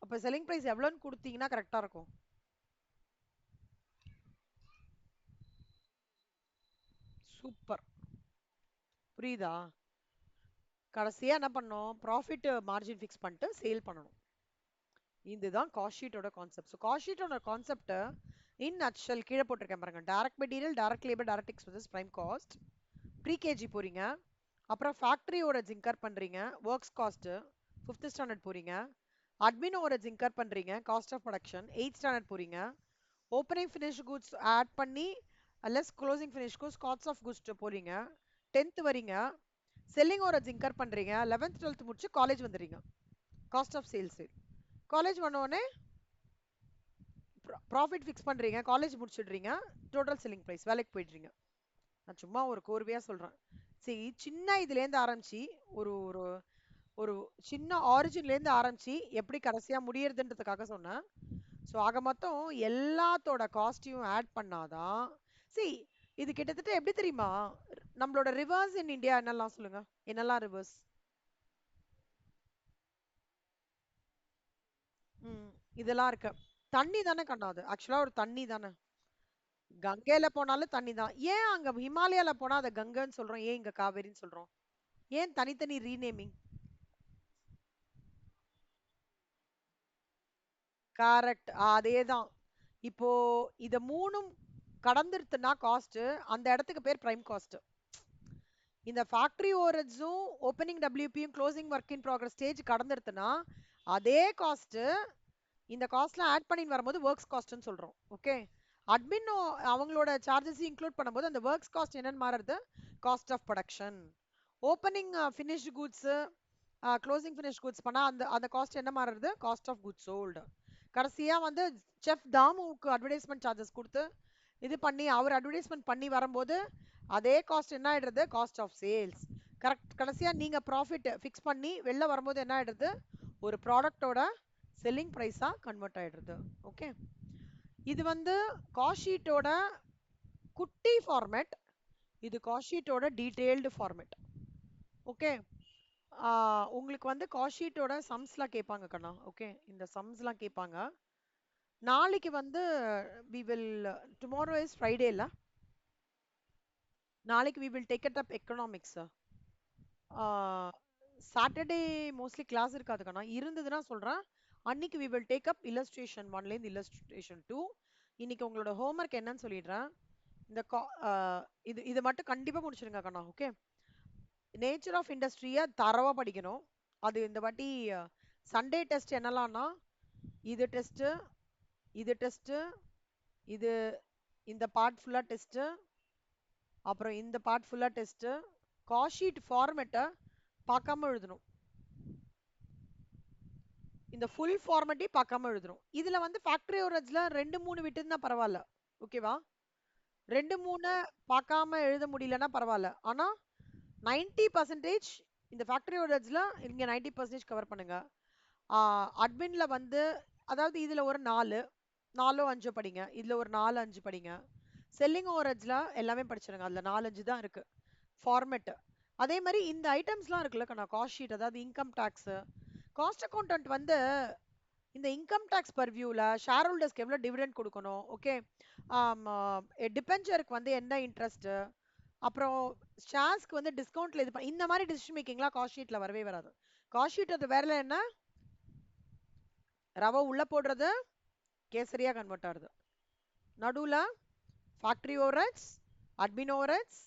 அப்ப செல்லிங் பிரைஸ் எவ்வளவுன்னு கொடுத்தீங்கன்னா கரெக்டா இருக்கும்? சூப்பர். புரியுதா? கடைசியா என்ன பண்ணோம்? ப்ராஃபிட் மார்ஜின் ஃபிக்ஸ் பண்ணிட்டு சேல் பண்ணணும். இதுதான் காஸ்ட் ஷீட்டோட கான்செப்ட். ஸோ காஸ்ட் ஷீட்டோட கான்செப்ட் இன் நட்ஷல் கீழே போட்டிருக்கேன் பாருங்க. Direct material, direct labour, direct expenses, prime cost. Pre KG போறீங்க. அப்புறம் ஃபேக்டரி ஓவர்ஹெட்ஸ் இன்கர் பண்றீங்க. ஒர்க்ஸ் காஸ்ட் 5th ஸ்டாண்டர்ட் போறீங்க. அட்மின் ஓவர்ஹெட்ஸ் இன்கர் பண்றீங்க. Cost of production 8th standard போறீங்க. ஓப்பனிங் ஃபினிஷ் குட்ஸ் ஆட் பண்ணி less closing finish goods cost of goods போறீங்க. 10th வரீங்க. Selling overheads incur பண்றீங்க. 11th 12th முடிச்சு college வந்துடுறீங்க. Cost of sales. காலேஜ் வந்த உடனே ப்ராஃபிட் ஃபிக்ஸ் பண்றீங்க. காலேஜ் முடிச்சிடுறீங்க. டோட்டல் செல்லிங் பிரைஸ் வேலைக்கு போயிடுறீங்க. நான் சும்மா ஒரு கோர்வையா சொல்றேன். சரி, சின்ன இதுல இருந்து ஆரம்பிச்சு ஒரு ஒரு ஒரு சின்ன ஆரிஜின்ல இருந்து ஆரம்பிச்சு எப்படி கடைசியா முடியறதுன்றதுக்காக சொன்னேன். ஸோ ஆக மொத்தம் எல்லாத்தோட காஸ்டையும் ஆட் பண்ணாதான். சரி, இது கிட்டத்தட்ட எப்படி தெரியுமா? நம்மளோட ரிவர்ஸ் இன் இந்தியா என்னெல்லாம் சொல்லுங்க? என்னெல்லாம் ரிவர்ஸ்? ம், இதெல்லாம் இருக்கு. தண்ணி தானே கண்ணாது, ஆக்சுவலா ஒரு தண்ணி தானே. கங்கையில போனாலும் தண்ணி தான். ஏன் அங்க ஹிமாலயால போனா அதை கங்கைன்னு சொல்றோம், ஏன் இங்க காவேரின்னு சொல்றோம்? ஏன் தனித்தனி ரீநேமிங்? கரெக்ட், அதேதான். இப்போ இத மூணும் கடந்துருத்துனா காஸ்ட், அந்த இடத்துக்கு பேர் பிரைம் காஸ்ட். இந்த ஃபேக்டரி ஓவர்ஹெட்ஸும் ஓப்பனிங் டபிள்யூபியும் closing work in progress stage கடந்துருத்துனா அதே காஸ்ட் இந்த காஸ்ட்ல ஆட் பண்ணி வரும்போது ஒர்க்ஸ் காஸ்ட்னு சொல்றோம். ஓகே. அட்மின் அவங்களோட சார்ஜஸ் இன்க்ளூட் பண்ணும்போது அந்த ஒர்க்ஸ் காஸ்ட் என்னன்னு மாறுறது? Cost of production. Opening finished goods, closing finish goods பண்ணா அந்த அந்த காஸ்ட் என்ன மாறுறது? Cost of goods sold. கடைசியா வந்து செஃப் தாமுவுக்கு அட்வர்டைஸ்மெண்ட் சார்ஜஸ் கொடுத்து இது பண்ணி அவர் அட்வர்டைஸ்மெண்ட் பண்ணி வரும்போது அதே காஸ்ட் என்ன ஆயிடுறது? Cost of sales. கரெக்ட். கடைசியா நீங்க ப்ராஃபிட் ஃபிக்ஸ் பண்ணி வெளில வரும்போது என்ன ஆயிடுறது? ஒரு ப்ராடக்ட்டோட செல்லிங் பிரைஸா கன்வெர்ட் ஆயிடுறது. ஓகே. இது வந்து காஸ்ட் ஷீட்டோட குட்டி ஃபார்மேட். இது காஸ்ட் ஷீட்டோட டீடைல்டு ஃபார்மேட். ஓகே. உங்களுக்கு வந்து காஸ்ட் ஷீட்டோட சம்ஸ்லாம் கேட்பாங்க கண்ணா. ஓகே, இந்த சம்ஸ்லாம் கேட்பாங்க. நாளைக்கு வந்து we will tomorrow is Friday இல்ல? நாளைக்கு we will take it up economics. Saturday mostly class இருக்காது கண்ணா. இருந்ததுன்னா சொல்றேன். அன்னைக்கு we will take up illustration 1ல இருந்து illustration 2. இன்னைக்கு உங்களோட ஹோம்ஒர்க் என்னன்னு சொல்லிடுறேன். இந்த இது இது மட்டும் கண்டிப்பா முடிச்சிருங்க கண்ணா. ஓகே. நேச்சர் ஆஃப் இண்டஸ்ட்ரியை தரவா படிக்கணும். அது இந்த வாட்டி சண்டே டெஸ்ட் என்னலாம்னா இது டெஸ்ட், இது டெஸ்ட், இது இந்த பார்ட் ஃபுல்லா டெஸ்ட், அப்புறம் இந்த பார்ட் ஃபுல்லா டெஸ்ட். காஸ்ட் ஷீட் ஃபார்மேட்டை பார்க்காம எழுதணும். இந்த ஃபுல் ஃபார்மேட்டை பார்க்காம எழுதணும். இதுல வந்து ஃபேக்டரி ஓவர்ஹெட்ஸ்ல 2 3 விட்டுருந்தா பரவாயில்ல. ஓகேவா? 2 3 பார்க்காம எழுத முடியலன்னா பரவாயில்ல. ஆனா 90% இந்த ஃபேக்டரி ஓவர்ஹெட்ஸ்ல இங்க 90% கவர் பண்ணுங்க. அட்மின்ல வந்து அதாவது இதுல ஒரு 4 4 5 படிங்க. இதுல ஒரு 4 5 படிங்க. செல்லிங் ஓவரேஜ்ல எல்லாமே படிச்சிருங்க. அதுல 4, 5 தான் இருக்கு. ஃபார்மேட். அதே மாதிரி இந்த ஐட்டம்ஸ்லாம் இருக்குல்ல நான் காஸ்ட் ஷீட், அதாவது இன்கம் டாக்ஸ், காஸ்ட் அக்கௌண்டன்ட் வந்து இந்த இன்கம் டாக்ஸ் பர்வியூல ஷேர் ஹோல்டர்ஸ்க்கு எவ்வளவு டிவிடெண்ட் கொடுக்கணும், ஓகே, டிபெஞ்சருக்கு வந்து என்ன இன்ட்ரெஸ்ட், அப்புறம் ஷேர்ஸ்க்கு வந்து டிஸ்கவுண்ட்ல இது இந்த மாதிரி டிசிஷன் மேக்கிங்லாம் காஸ்ட் ஷீட்ல வரவே வராது. காஸ்ட் ஷீட் அது வேற என்ன, ரவை உள்ள போடுறது, கேசரியா கன்வெர்ட் ஆகுது, நடுவுல factory overheads, admin overheads,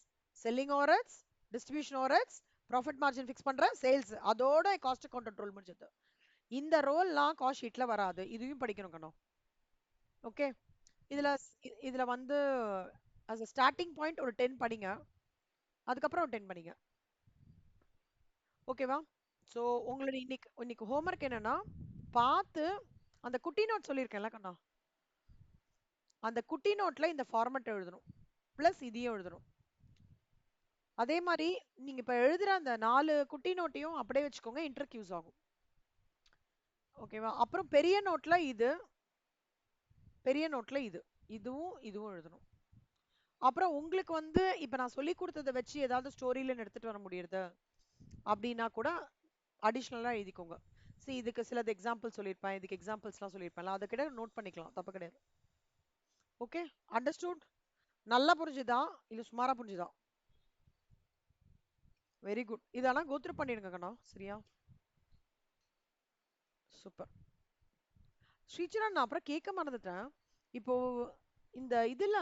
selling overheads, distribution overheads, profit margin fix பண்ற, சேல்ஸ், அதோட காஸ்ட் அக்கவுண்ட் ரோல் முடிஞ்சது. இந்த ரோல்லாம் காஸ்ட் ஷீட்ல வராது. இதையும் படிக்கணும் கண்ணோ. ஓகே, இதுல இதுல வந்து as a ஸ்டார்டிங் பாயிண்ட் ஒரு 10 படிங்க, அதுக்கப்புறம் ஒரு 10 படிங்க. ஓகேவா? ஸோ உங்களோட இன்னைக்கு இன்னைக்கு ஹோம்ஒர்க் என்னன்னா, பார்த்து அந்த குட்டி நோட் சொல்லியிருக்கேன்ல கண்ணா, அந்த குட்டி நோட்ல இந்த ஃபார்மட் எழுதணும், பிளஸ் இதையும் எழுதணும். அதே மாதிரி நீங்க இப்ப எழுதுற அந்த 4 குட்டி நோட்டையும் அப்படியே வச்சுக்கோங்க, இன்டர்க்கு யூஸ் ஆகும். ஓகேவா? அப்புறம் பெரிய நோட்ல இது, பெரிய நோட்ல இது, இதுவும் இதுவும் எழுதணும். அப்புறம் உங்களுக்கு வந்து இப்ப நான் சொல்லி கொடுத்ததை வச்சு ஏதாவது ஸ்டோரியில எடுத்துட்டு வர முடியுது அப்படின்னா கூட அடிஷ்னலா எழுதிக்கோங்க. இதுக்கு சிலது எக்ஸாம்பிள் சொல்லியிருப்பேன், இதுக்கு எக்ஸாம்பிள்ஸ்லாம் சொல்லியிருப்பேன்ல, அதை கிட்ட நோட் பண்ணிக்கலாம், தப்பு கிடையாது. Okay, understood? நல்லா புரிஞ்சுதா இல்ல சுமாரா புரிஞ்சுதா? Very good. இதெல்லாம் கோத்ரூ பண்ணிடுங்க கண்ணா, சரியா? சூப்பர். ஸ்ரீச்சரன், நான் அப்புறம் கேட்க மறந்துட்டேன். இப்போ இந்த இதுல